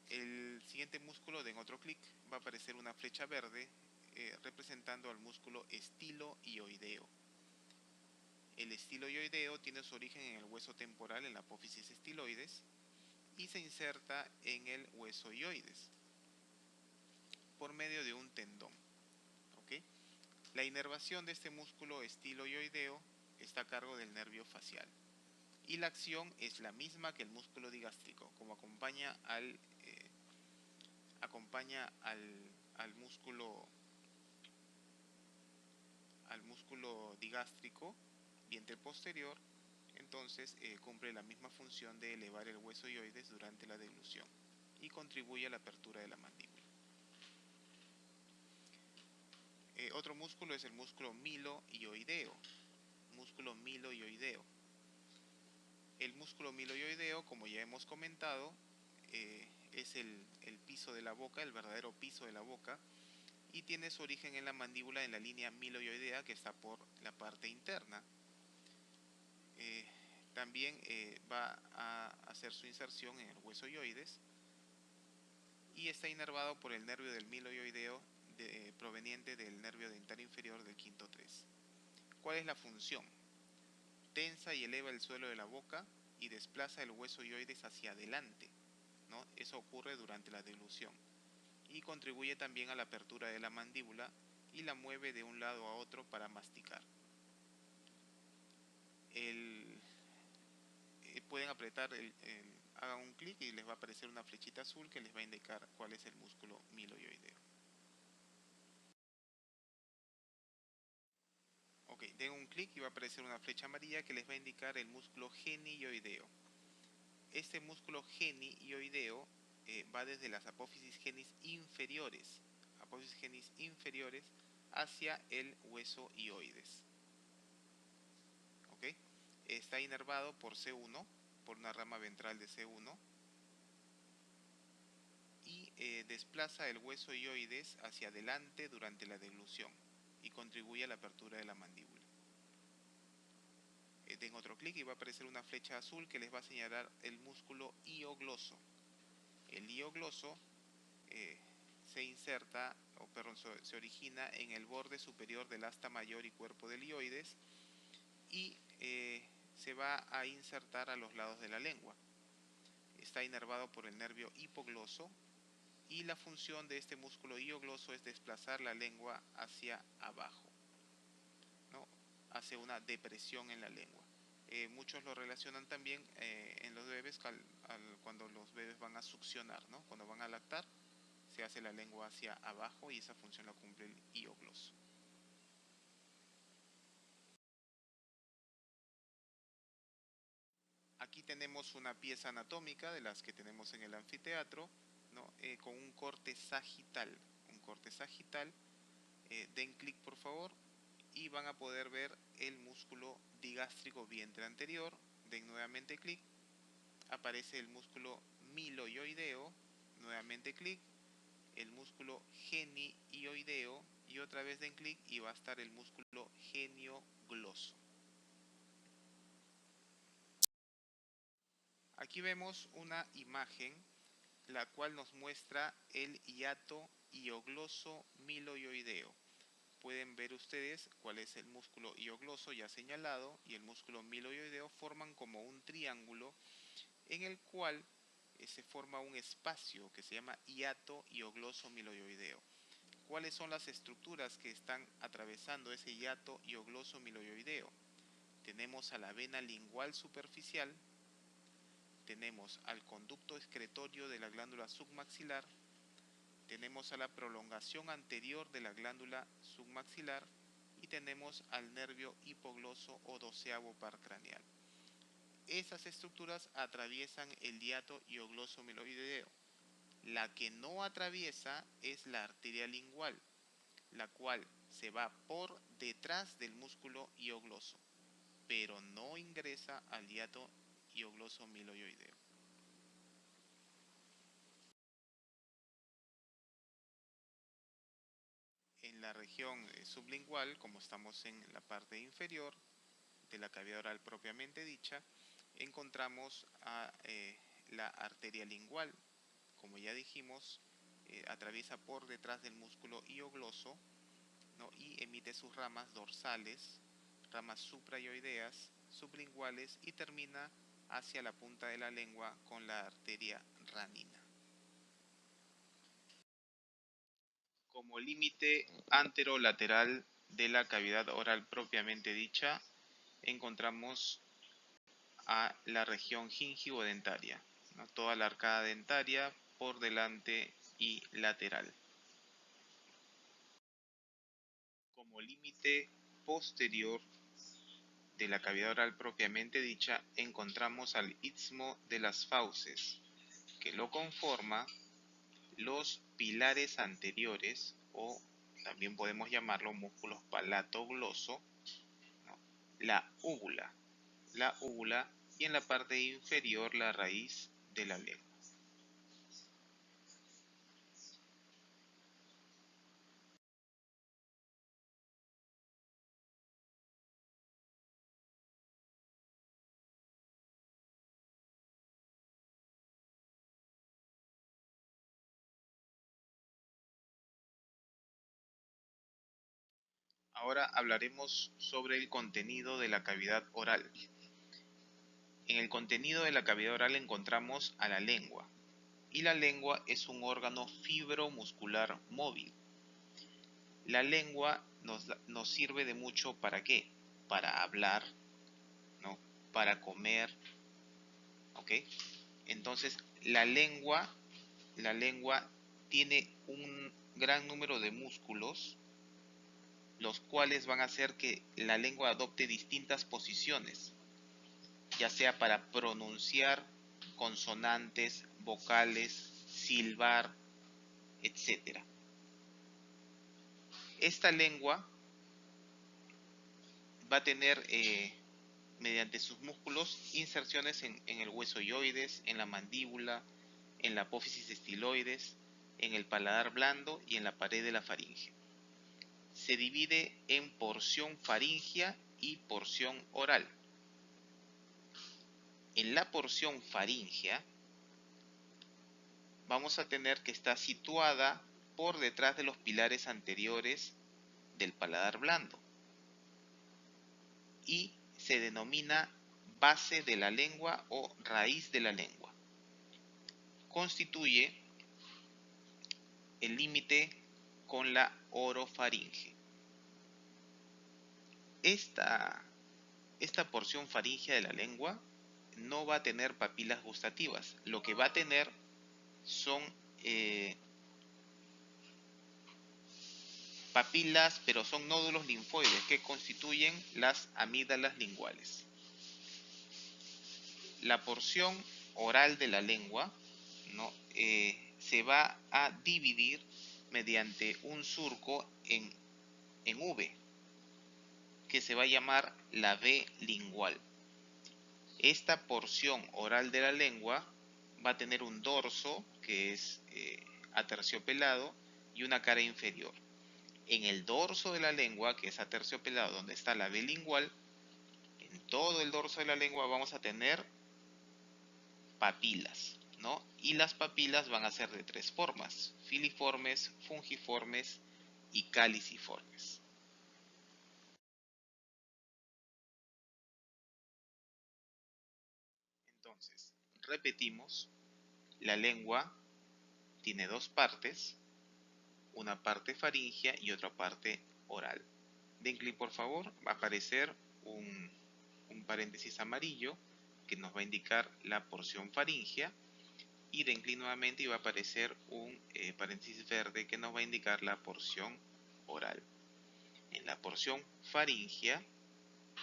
El siguiente músculo, den otro clic, va a aparecer una flecha verde representando al músculo estiloioideo. El estiloioideo tiene su origen en el hueso temporal, en la apófisis estiloides, y se inserta en el hueso hioides por medio de un tendón. ¿Okay? La inervación de este músculo estiloioideo está a cargo del nervio facial. Y la acción es la misma que el músculo digástrico, como acompaña al músculo digástrico, vientre posterior. Entonces cumple la misma función de elevar el hueso hioides durante la deglución y contribuye a la apertura de la mandíbula. Otro músculo es el músculo miloioideo. El músculo miloioideo, como ya hemos comentado, es el piso de la boca, el verdadero piso de la boca, y tiene su origen en la mandíbula, en la línea miloioidea que está por la parte interna. También va a hacer su inserción en el hueso hioides y está inervado por el nervio del miloioideo proveniente del nervio dental inferior del quinto 3. ¿Cuál es la función? tensa y eleva el suelo de la boca y desplaza el hueso hioides hacia adelante, ¿no? Eso ocurre durante la deglución. Y contribuye también a la apertura de la mandíbula y la mueve de un lado a otro para masticar. Pueden apretar, hagan un clic y les va a aparecer una flechita azul que les va a indicar cuál es el músculo miloioideo. Ok, den un clic y va a aparecer una flecha amarilla que les va a indicar el músculo genioideo. Este músculo genioideo va desde las apófisis genis inferiores hacia el hueso hioides. ¿Ok? Está inervado por C1, por una rama ventral de C1, y desplaza el hueso hioides hacia adelante durante la deglución y contribuye a la apertura de la mandíbula. Den otro clic y va a aparecer una flecha azul que les va a señalar el músculo hiogloso. El hiogloso se inserta, se origina en el borde superior del asta mayor y cuerpo del hioides y se va a insertar a los lados de la lengua. Está inervado por el nervio hipogloso y la función de este músculo hiogloso es desplazar la lengua hacia abajo, ¿no? Hace una depresión en la lengua. Muchos lo relacionan también en los bebés cuando los bebés van a succionar, ¿no? Cuando van a lactar, se hace la lengua hacia abajo y esa función la cumple el hiogloso. Aquí tenemos una pieza anatómica de las que tenemos en el anfiteatro, ¿no? Con un corte sagital. Den clic por favor y van a poder ver el músculo digástrico vientre anterior. Den nuevamente clic, aparece el músculo miloioideo, nuevamente clic, el músculo genioideo y otra vez den clic y va a estar el músculo geniogloso. Aquí vemos una imagen la cual nos muestra el hiato hiogloso miloioideo. Pueden ver ustedes cuál es el músculo hiogloso ya señalado y el músculo miloioideo forman como un triángulo en el cual se forma un espacio que se llama hiato hiogloso miloioideo. ¿Cuáles son las estructuras que están atravesando ese hiato hiogloso miloioideo? Tenemos a la vena lingual superficial, tenemos al conducto excretorio de la glándula submaxilar, tenemos a la prolongación anterior de la glándula submaxilar y tenemos al nervio hipogloso o doceavo par craneal. Esas estructuras atraviesan el hiato hiogloso miloioideo. La que no atraviesa es la arteria lingual, la cual se va por detrás del músculo hiogloso, pero no ingresa al hiato hiogloso miloioideo. En la región sublingual, como estamos en la parte inferior de la cavidad oral propiamente dicha, encontramos a la arteria lingual. Como ya dijimos, atraviesa por detrás del músculo hiogloso, ¿no? Y emite sus ramas dorsales, ramas suprayoideas, sublinguales y termina hacia la punta de la lengua con la arteria ranina. Como límite anterolateral de la cavidad oral propiamente dicha, encontramos a la región gingivodentaria, ¿no? Toda la arcada dentaria por delante y lateral. Como límite posterior de la cavidad oral propiamente dicha, encontramos al istmo de las fauces, que lo conforma los pilares anteriores, o también podemos llamarlo músculos palatogloso, ¿no? la úvula y en la parte inferior la raíz de la lengua. Ahora hablaremos sobre el contenido de la cavidad oral. En el contenido de la cavidad oral encontramos a la lengua. Y la lengua es un órgano fibromuscular móvil. La lengua nos sirve de mucho ¿para qué? Para hablar, ¿no? Para comer, ¿ok? Entonces, la lengua tiene un gran número de músculos, los cuales van a hacer que la lengua adopte distintas posiciones, ya sea para pronunciar consonantes, vocales, silbar, etc. Esta lengua va a tener, mediante sus músculos, inserciones en el hueso hyoides, en la mandíbula, en la apófisis estiloides, en el paladar blando y en la pared de la faringe. Se divide en porción faríngea y porción oral. En la porción faríngea vamos a tener que está situada por detrás de los pilares anteriores del paladar blando y se denomina base de la lengua o raíz de la lengua. Constituye el límite con la orofaringe. Esta porción faríngea de la lengua no va a tener papilas gustativas. Lo que va a tener son papilas, pero son nódulos linfoides que constituyen las amígdalas linguales. La porción oral de la lengua, ¿no? Se va a dividir mediante un surco en V, que se va a llamar la V lingual. Esta porción oral de la lengua va a tener un dorso, que es aterciopelado, y una cara inferior. En el dorso de la lengua, que es aterciopelado, donde está la V lingual, en todo el dorso de la lengua vamos a tener papilas, ¿no? Y las papilas van a ser de tres formas: filiformes, fungiformes y caliciformes. Entonces, repetimos, la lengua tiene dos partes, una parte faríngea y otra parte oral. Den clic por favor, va a aparecer un paréntesis amarillo que nos va a indicar la porción faríngea, y den clic nuevamente y va a aparecer un paréntesis verde que nos va a indicar la porción oral. En la porción faríngea,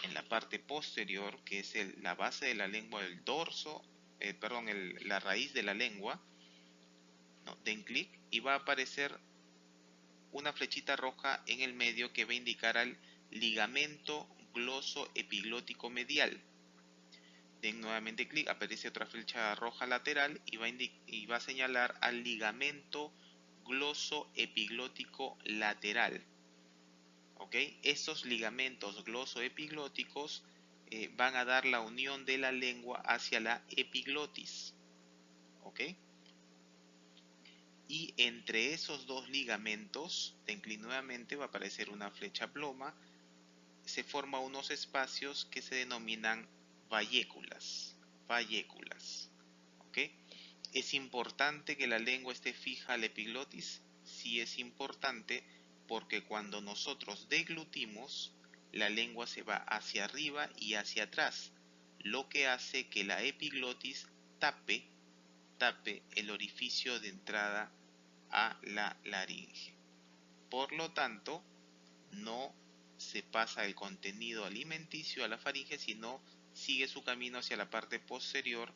en la parte posterior, que es la base de la lengua, el dorso, la raíz de la lengua, ¿no? Den clic y va a aparecer una flechita roja en el medio que va a indicar al ligamento glosoepiglótico medial. Den nuevamente clic, aparece otra flecha roja lateral y va a señalar al ligamento glosoepiglótico lateral. ¿Ok? Estos ligamentos glosoepiglóticos van a dar la unión de la lengua hacia la epiglotis. ¿Ok? Y entre esos dos ligamentos, den clic nuevamente, va a aparecer una flecha ploma, se forman unos espacios que se denominan valléculas. ¿Ok? ¿Es importante que la lengua esté fija a la epiglotis? Sí, es importante, porque cuando nosotros deglutimos, la lengua se va hacia arriba y hacia atrás, lo que hace que la epiglotis tape el orificio de entrada a la laringe. Por lo tanto, no se pasa el contenido alimenticio a la faringe, sino sigue su camino hacia la parte posterior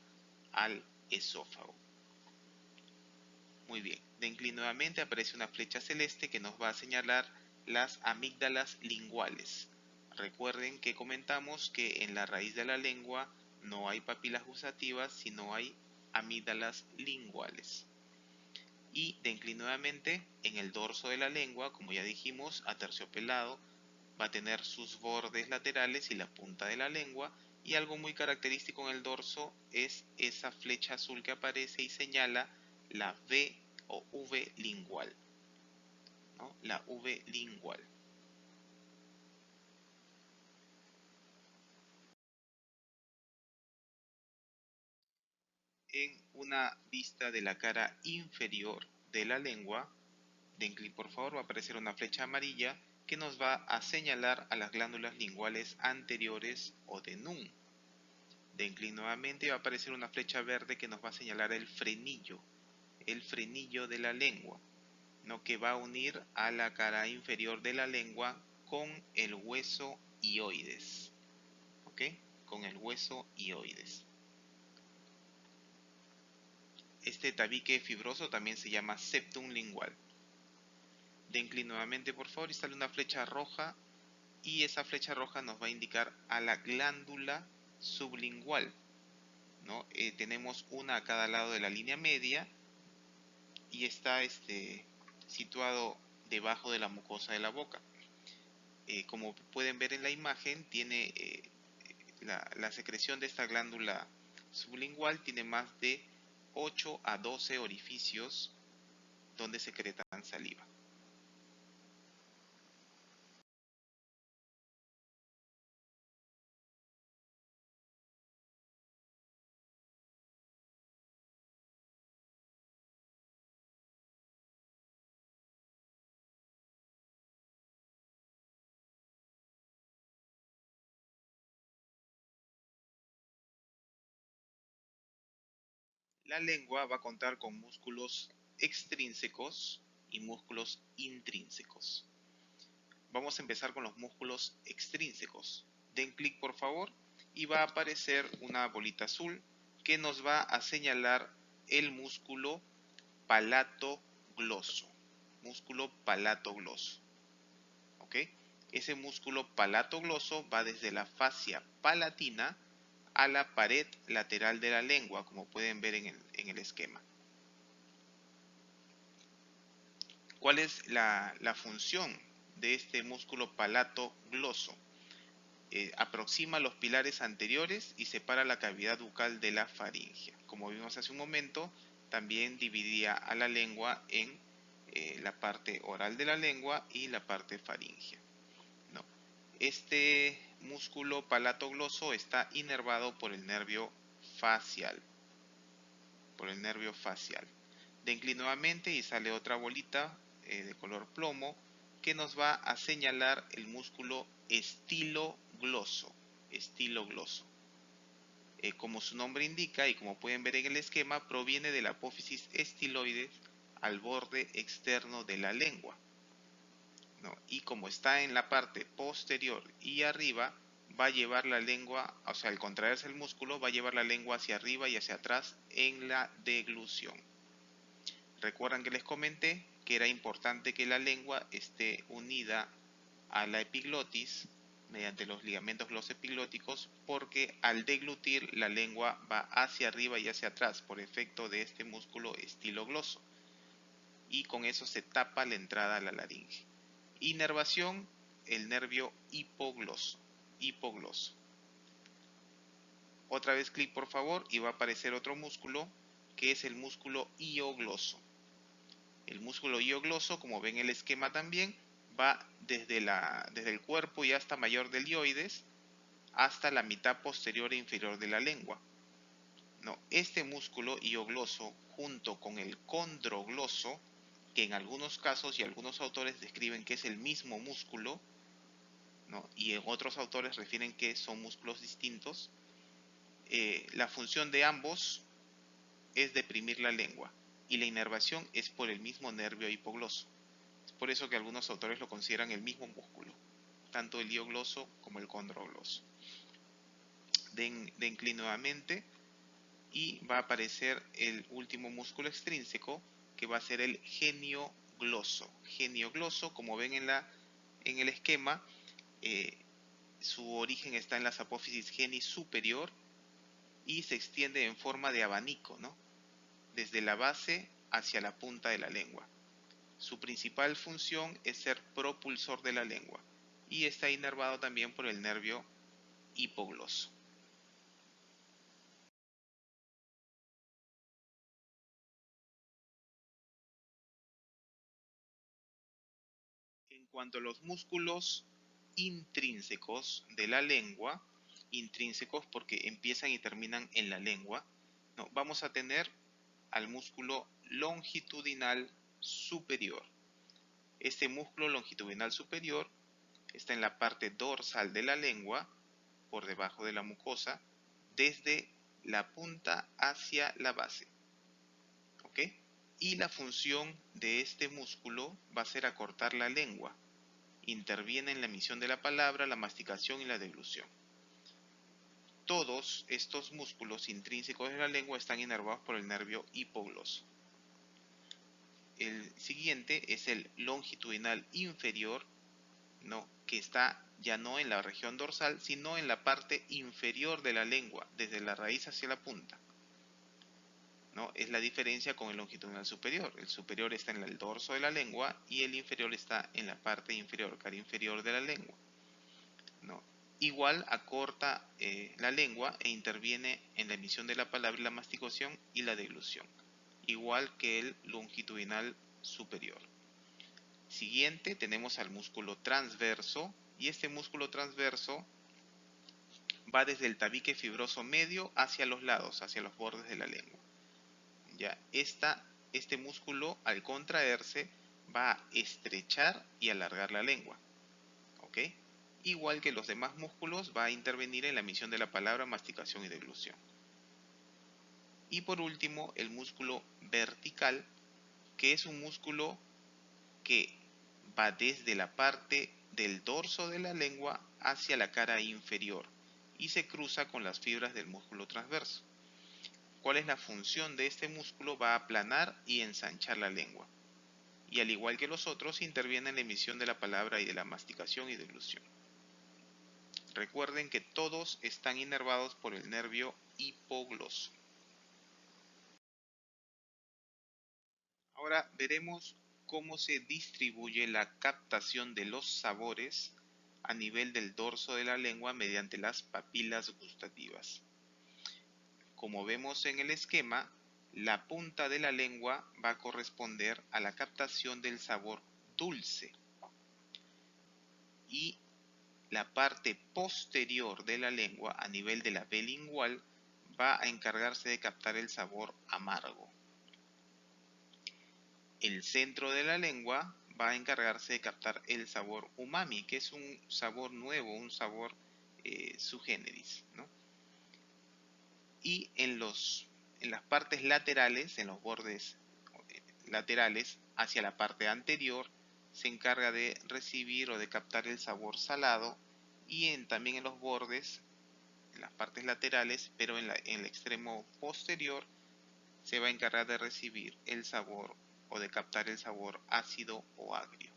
al esófago. Muy bien, den clic nuevamente, aparece una flecha celeste que nos va a señalar las amígdalas linguales. Recuerden que comentamos que en la raíz de la lengua no hay papilas gustativas, sino hay amígdalas linguales. Y den clic nuevamente en el dorso de la lengua, como ya dijimos, aterciopelado, va a tener sus bordes laterales y la punta de la lengua, y algo muy característico en el dorso es esa flecha azul que aparece y señala la V o V lingual, ¿no? La V lingual. en una vista de la cara inferior de la lengua, den clic por favor, va a aparecer una flecha amarilla que nos va a señalar a las glándulas linguales anteriores o de Nun. Den clic nuevamente y va a aparecer una flecha verde que nos va a señalar el frenillo de la lengua, ¿no? Que va a unir a la cara inferior de la lengua con el hueso hioides, ¿ok? Con el hueso hioides. Este tabique fibroso también se llama septum lingual. Den clic nuevamente por favor y sale una flecha roja y esa flecha roja nos va a indicar a la glándula sublingual, ¿no? Tenemos una a cada lado de la línea media y está situado debajo de la mucosa de la boca. Como pueden ver en la imagen, tiene la secreción de esta glándula sublingual tiene más de 8 a 12 orificios donde secretan saliva. La lengua va a contar con músculos extrínsecos y músculos intrínsecos. Vamos a empezar con los músculos extrínsecos. Den clic por favor y va a aparecer una bolita azul que nos va a señalar el músculo palatogloso. Músculo palatogloso. ¿Ok? Ese músculo palatogloso va desde la fascia palatina a la pared lateral de la lengua, como pueden ver en el esquema. ¿Cuál es la función de este músculo palatogloso? Aproxima los pilares anteriores y separa la cavidad bucal de la faringe. Como vimos hace un momento, también dividía a la lengua en la parte oral de la lengua y la parte faringea, ¿no? Este músculo palatogloso está inervado por el nervio facial. Den clic nuevamente y sale otra bolita de color plomo que nos va a señalar el músculo estilogloso. Como su nombre indica y como pueden ver en el esquema, proviene de la apófisis estiloides al borde externo de la lengua, ¿no? Y como está en la parte posterior y arriba, va a llevar la lengua, o sea, al contraerse el músculo, va a llevar la lengua hacia arriba y hacia atrás en la deglución. Recuerdan que les comenté que era importante que la lengua esté unida a la epiglotis mediante los ligamentos glosoepiglóticos, porque al deglutir la lengua va hacia arriba y hacia atrás por efecto de este músculo estilogloso, y con eso se tapa la entrada a la laringe. Inervación, el nervio hipogloso. Otra vez clic por favor y va a aparecer otro músculo que es el músculo hiogloso. El músculo hiogloso, como ven en el esquema también, va desde el cuerpo y hasta mayor del hioides hasta la mitad posterior e inferior de la lengua. No, este músculo hiogloso junto con el condrogloso, que en algunos casos y algunos autores describen que es el mismo músculo, ¿no? Y en otros autores refieren que son músculos distintos, la función de ambos es deprimir la lengua y la inervación es por el mismo nervio hipogloso. Es por eso que algunos autores lo consideran el mismo músculo, tanto el hiogloso como el condrogloso. Den clic nuevamente y va a aparecer el último músculo extrínseco que va a ser el geniogloso. Geniogloso, como ven en el esquema, su origen está en las apófisis geni superior y se extiende en forma de abanico, ¿no? Desde la base hacia la punta de la lengua. Su principal función es ser propulsor de la lengua y está inervado también por el nervio hipogloso. En cuanto a los músculos intrínsecos de la lengua, intrínsecos porque empiezan y terminan en la lengua, No, vamos a tener al músculo longitudinal superior. Este músculo longitudinal superior está en la parte dorsal de la lengua, por debajo de la mucosa, desde la punta hacia la base. ¿Ok? Y la función de este músculo va a ser acortar la lengua. Interviene en la emisión de la palabra, la masticación y la deglución. Todos estos músculos intrínsecos de la lengua están inervados por el nervio hipogloso. El siguiente es el longitudinal inferior, ¿no? Que está ya no en la región dorsal, sino en la parte inferior de la lengua, desde la raíz hacia la punta, ¿no? Es la diferencia con el longitudinal superior. El superior está en el dorso de la lengua y el inferior está en la parte inferior, cara inferior de la lengua, ¿no? Igual acorta la lengua e interviene en la emisión de la palabra y la masticación y la deglución, igual que el longitudinal superior. Siguiente tenemos al músculo transverso, y este músculo transverso va desde el tabique fibroso medio hacia los lados, hacia los bordes de la lengua. Ya, este músculo al contraerse va a estrechar y alargar la lengua. ¿Ok? Igual que los demás músculos, va a intervenir en la emisión de la palabra, masticación y deglución. Y por último, el músculo vertical, que es un músculo que va desde la parte del dorso de la lengua hacia la cara inferior y se cruza con las fibras del músculo transverso. ¿Cuál es la función de este músculo? Va a aplanar y ensanchar la lengua. Y al igual que los otros, interviene en la emisión de la palabra y de la masticación y deglución. Recuerden que todos están inervados por el nervio hipogloso. Ahora veremos cómo se distribuye la captación de los sabores a nivel del dorso de la lengua mediante las papilas gustativas. Como vemos en el esquema, la punta de la lengua va a corresponder a la captación del sabor dulce y la parte posterior de la lengua a nivel de la B lingual va a encargarse de captar el sabor amargo. El centro de la lengua va a encargarse de captar el sabor umami, que es un sabor nuevo, un sabor su generis, ¿no? Y en las partes laterales, en los bordes laterales, hacia la parte anterior, se encarga de recibir o de captar el sabor salado, y también en los bordes, en las partes laterales, pero en el extremo posterior, se va a encargar de recibir el sabor o de captar el sabor ácido o agrio.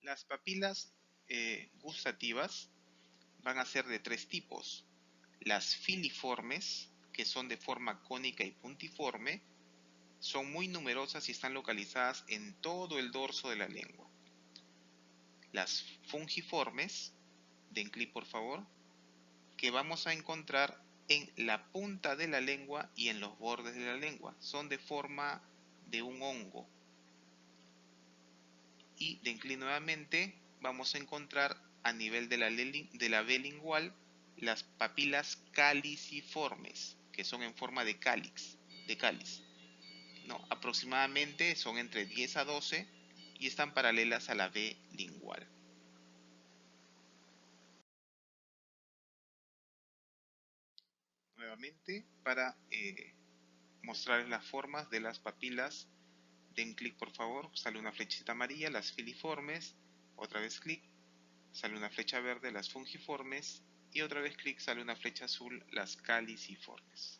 Las papilas gustativas van a ser de tres tipos: las filiformes, que son de forma cónica y puntiforme, son muy numerosas y están localizadas en todo el dorso de la lengua. Las fungiformes, den clic por favor, que vamos a encontrar en la punta de la lengua y en los bordes de la lengua, son de forma de un hongo. Y den clic nuevamente, vamos a encontrar a nivel de la B lingual las papilas caliciformes, que son en forma de cáliz, ¿no? Aproximadamente son entre 10 a 12 y están paralelas a la B lingual. Nuevamente, para mostrarles las formas de las papilas, den clic por favor, sale una flechita amarilla, las filiformes, otra vez clic, sale una flecha verde, las fungiformes, y otra vez clic, sale una flecha azul, las caliciformes.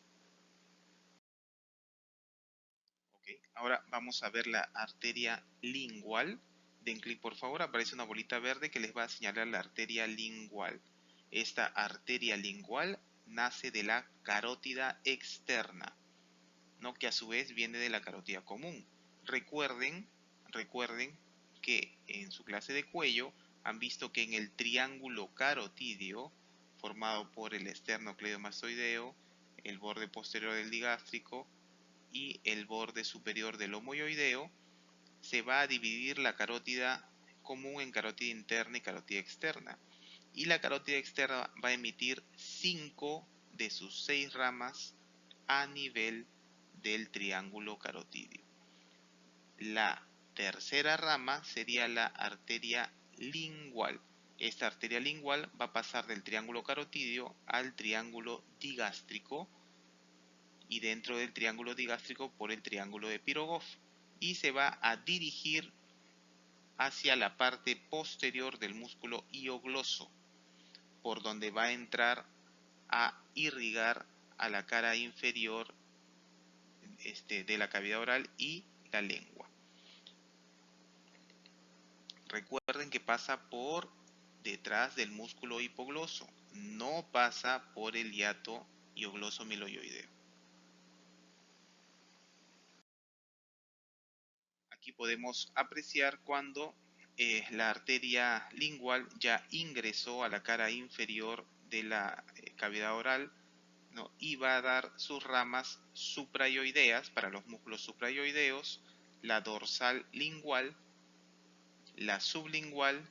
Okay. Ahora vamos a ver la arteria lingual. Den clic por favor, aparece una bolita verde que les va a señalar la arteria lingual. Esta arteria lingual nace de la carótida externa, ¿no? Que a su vez viene de la carótida común. Recuerden que en su clase de cuello han visto que en el triángulo carotídeo, formado por el esternocleidomastoideo, el borde posterior del digástrico y el borde superior del homoioideo, se va a dividir la carótida común en carótida interna y carótida externa. y la carótida externa va a emitir 5 de sus 6 ramas a nivel del triángulo carotídeo. La tercera rama sería la arteria lingual. Esta arteria lingual va a pasar del triángulo carotídeo al triángulo digástrico y dentro del triángulo digástrico por el triángulo de Pirogov y se va a dirigir hacia la parte posterior del músculo hiogloso, por donde va a entrar a irrigar a la cara inferior de la cavidad oral y la lengua. Recuerden que pasa por detrás del músculo hipogloso, no pasa por el hiato hiogloso miloioideo. Aquí podemos apreciar cuando la arteria lingual ya ingresó a la cara inferior de la cavidad oral, ¿no? Y va a dar sus ramas suprayoideas para los músculos suprayoideos, la dorsal lingual, la sublingual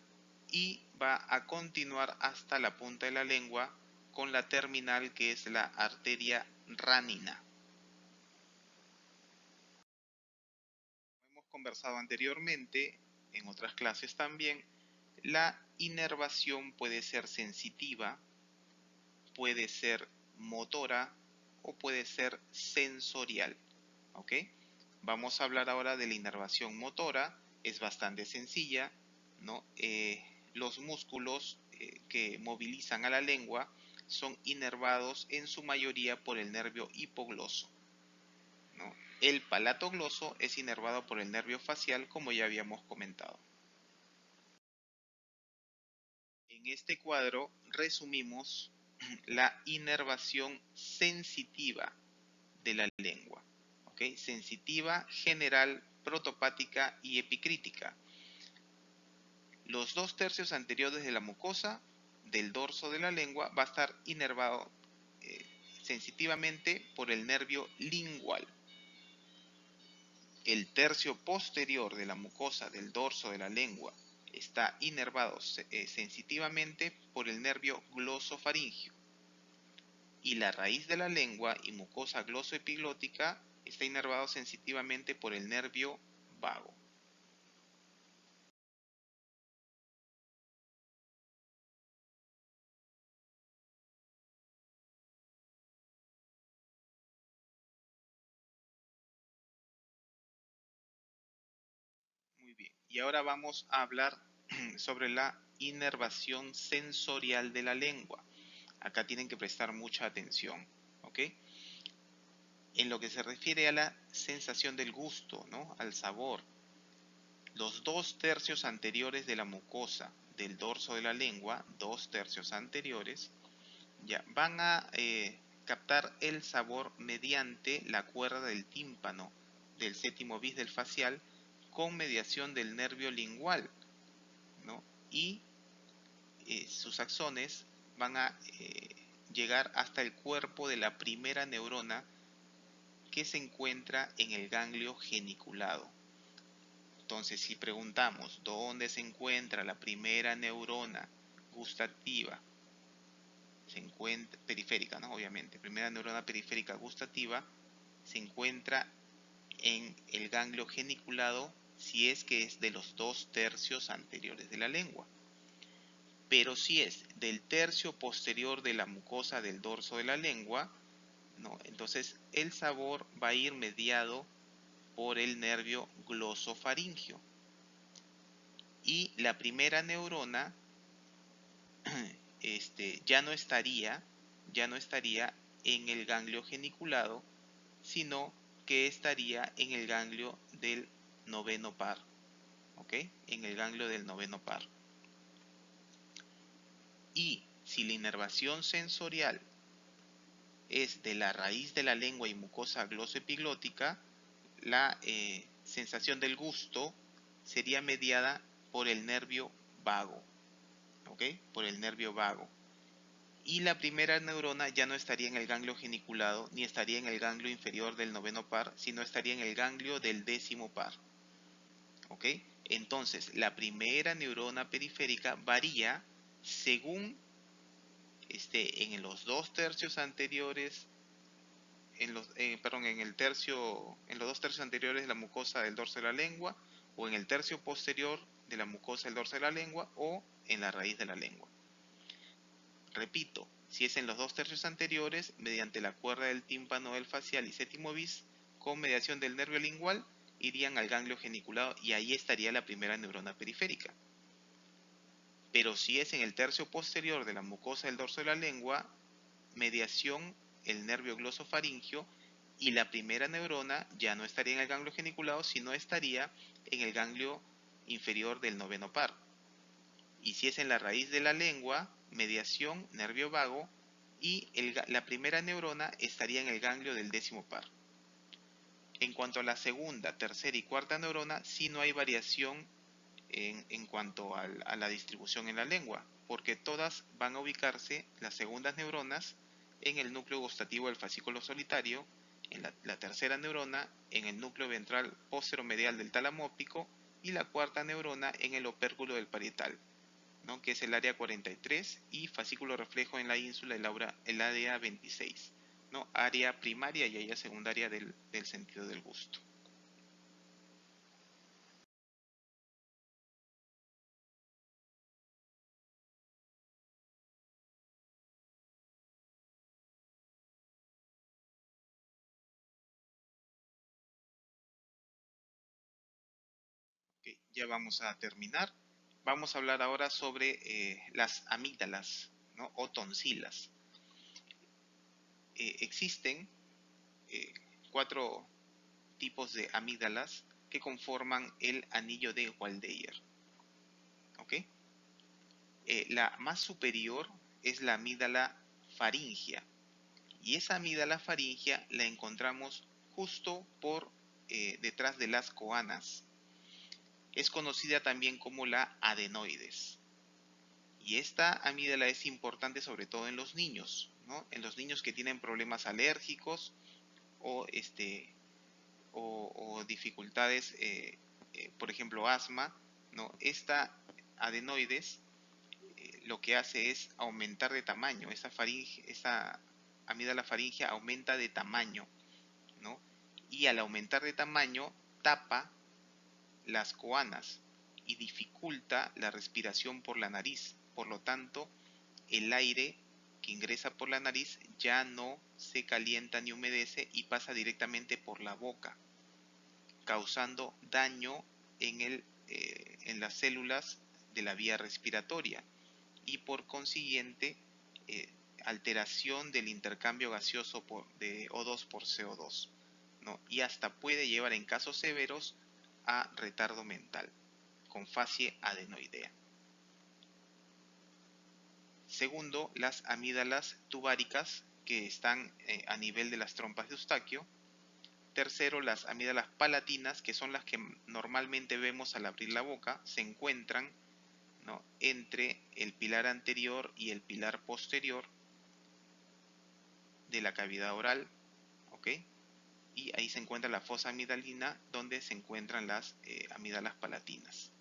y va a continuar hasta la punta de la lengua con la terminal que es la arteria ranina. Como hemos conversado anteriormente, en otras clases también, la inervación puede ser sensitiva, puede ser motora o puede ser sensorial. ¿Ok? Vamos a hablar ahora de la inervación motora. Es bastante sencilla, ¿no? Los músculos que movilizan a la lengua son inervados en su mayoría por el nervio hipogloso, ¿no? El palatogloso es inervado por el nervio facial, como ya habíamos comentado. En este cuadro resumimos la inervación sensitiva de la lengua. ¿Okay? Sensitiva, general, protopática y epicrítica. Los 2/3 anteriores de la mucosa del dorso de la lengua va a estar inervado sensitivamente por el nervio lingual. El tercio posterior de la mucosa del dorso de la lengua está inervado sensitivamente por el nervio glosofaringio. Y la raíz de la lengua y mucosa glosoepiglótica está inervado sensitivamente por el nervio vago. Muy bien. Y ahora vamos a hablar sobre la inervación sensorial de la lengua. Acá tienen que prestar mucha atención, ¿ok? En lo que se refiere a la sensación del gusto, ¿no? Al sabor. Los 2/3 anteriores de la mucosa del dorso de la lengua, 2/3 anteriores, ya van a captar el sabor mediante la cuerda del tímpano del séptimo bis del facial con mediación del nervio lingual, ¿no? Y sus axones van a llegar hasta el cuerpo de la primera neurona que se encuentra en el ganglio geniculado. Entonces, si preguntamos dónde se encuentra la primera neurona gustativa, se encuentra periférica, ¿no? Obviamente, primera neurona periférica gustativa se encuentra en el ganglio geniculado si es que es de los 2/3 anteriores de la lengua. Pero si es del tercio posterior de la mucosa del dorso de la lengua, ¿no? Entonces el sabor va a ir mediado por el nervio glosofaringio. Y la primera neurona ya no estaría en el ganglio geniculado, sino que estaría en el ganglio del noveno par. ¿Ok? En el ganglio del noveno par. Y si la inervación sensorial es de la raíz de la lengua y mucosa glosoepiglótica, la sensación del gusto sería mediada por el nervio vago, ¿ok? Por el nervio vago. Y la primera neurona ya no estaría en el ganglio geniculado, ni estaría en el ganglio inferior del noveno par, sino estaría en el ganglio del décimo par, ¿ok? Entonces, la primera neurona periférica varía según en los dos tercios anteriores, en los dos tercios anteriores de la mucosa del dorso de la lengua, o en el tercio posterior de la mucosa del dorso de la lengua, o en la raíz de la lengua. Repito, si es en los dos tercios anteriores, mediante la cuerda del tímpano del facial y séptimo bis, con mediación del nervio lingual, irían al ganglio geniculado y ahí estaría la primera neurona periférica. Pero si es en el tercio posterior de la mucosa del dorso de la lengua, mediación el nervio glosofaringio, y la primera neurona ya no estaría en el ganglio geniculado, sino estaría en el ganglio inferior del noveno par. Y si es en la raíz de la lengua, mediación nervio vago, y la primera neurona estaría en el ganglio del décimo par. En cuanto a la segunda, tercera y cuarta neurona, sí no hay variación en cuanto a la distribución en la lengua, porque todas van a ubicarse, las segundas neuronas, en el núcleo gustativo del fascículo solitario, en la tercera neurona en el núcleo ventral posteromedial del tálamo óptico, y la cuarta neurona en el opérculo del parietal, ¿no? Que es el área 43, y fascículo reflejo en la ínsula, el área 26, ¿no? Área primaria y área secundaria del sentido del gusto. Okay, ya vamos a terminar. Vamos a hablar ahora sobre las amígdalas, ¿no? O tonsilas. Existen eh, cuatro tipos de amígdalas que conforman el anillo de Waldeyer. ¿Okay? La más superior es la amígdala faríngea. Y esa amígdala faríngea la encontramos justo por detrás de las coanas. Es conocida también como la adenoides. Y esta amígdala es importante sobre todo en los niños, ¿no? En los niños que tienen problemas alérgicos o, o dificultades, por ejemplo, asma, ¿no? Esta adenoides lo que hace es aumentar de tamaño. Esta amígdala faríngea aumenta de tamaño, ¿no? Y al aumentar de tamaño tapa las coanas y dificulta la respiración por la nariz. Por lo tanto, el aire que ingresa por la nariz ya no se calienta ni humedece y pasa directamente por la boca, causando daño en las células de la vía respiratoria y por consiguiente eh, alteración del intercambio gaseoso de O2 por CO2, ¿no? Y hasta puede llevar en casos severos a retardo mental con facie adenoidea. Segundo, las amígdalas tubáricas que están a nivel de las trompas de Eustaquio. Tercero, las amígdalas palatinas, que son las que normalmente vemos al abrir la boca, se encuentran, ¿no?, entre el pilar anterior y el pilar posterior de la cavidad oral, ¿ok? Y ahí se encuentra la fosa amigdalina, donde se encuentran las amígdalas palatinas.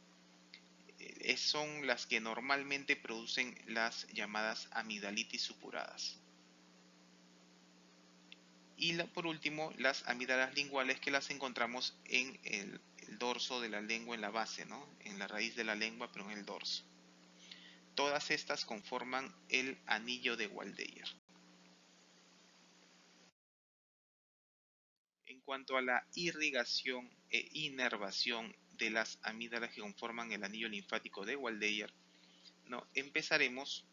Son las que normalmente producen las llamadas amigdalitis supuradas. Y por último, las amígdalas linguales, que las encontramos en el dorso de la lengua, en la base, ¿no? En la raíz de la lengua, pero en el dorso. Todas estas conforman el anillo de Waldeyer. En cuanto a la irrigación e inervación de las amígdalas que conforman el anillo linfático de Waldeyer, ¿no?, empezaremos,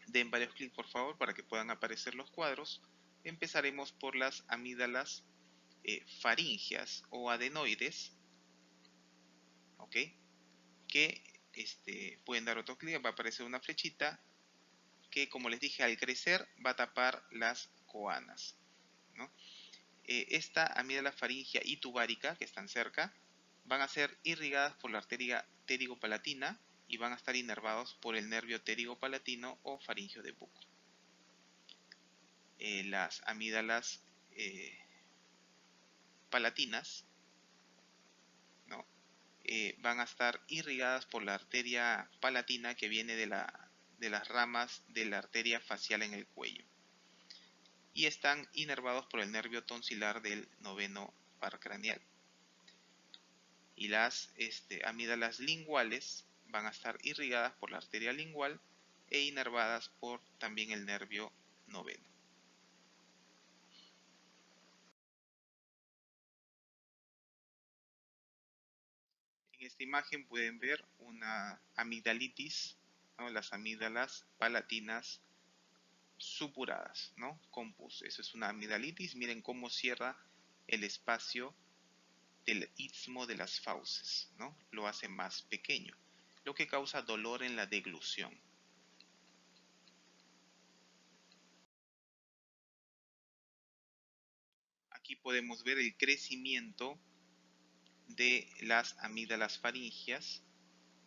den varios clics por favor para que puedan aparecer los cuadros. Empezaremos por las amígdalas faríngeas o adenoides, ¿ok? Que pueden dar otro clic, va a aparecer una flechita que, como les dije, al crecer va a tapar las coanas, ¿no? Esta amígdala faríngea y tubárica, que están cerca, van a ser irrigadas por la arteria pterygo-palatina y van a estar inervados por el nervio pterygo-palatino o faríngeo de Buck. Las amígdalas palatinas, ¿no?, van a estar irrigadas por la arteria palatina que viene de las ramas de la arteria facial en el cuello. Y están inervados por el nervio tonsilar del noveno par craneal. Y las amígdalas linguales van a estar irrigadas por la arteria lingual e inervadas por también el nervio noveno. En esta imagen pueden ver una amigdalitis, ¿no? Las amígdalas palatinas supuradas, ¿no? Con pus. Eso es una amigdalitis. Miren cómo cierra el espacio del istmo de las fauces, ¿no? Lo hace más pequeño, lo que causa dolor en la deglución. Aquí podemos ver el crecimiento de las amígdalas faringias,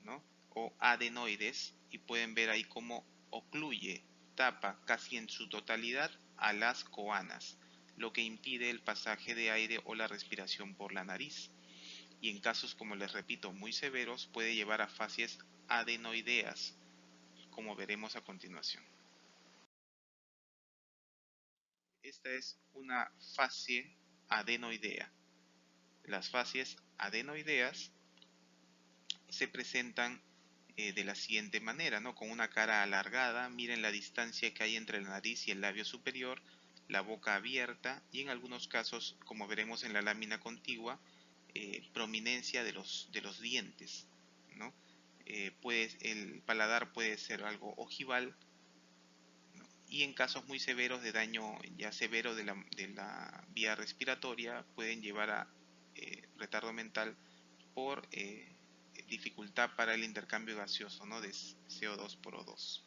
¿no? O adenoides, y pueden ver ahí cómo ocluye, tapa casi en su totalidad a las coanas, lo que impide el pasaje de aire o la respiración por la nariz. Y en casos, como les repito, muy severos, puede llevar a facies adenoideas, como veremos a continuación. Esta es una facie adenoidea. Las facies adenoideas se presentan de la siguiente manera, ¿no? Con una cara alargada, miren la distancia que hay entre la nariz y el labio superior, la boca abierta y en algunos casos, como veremos en la lámina contigua, prominencia de los dientes, ¿no? El paladar puede ser algo ojival, ¿no? Y en casos muy severos de daño ya severo de la vía respiratoria pueden llevar a retardo mental por dificultad para el intercambio gaseoso, ¿no? De CO2 por O2.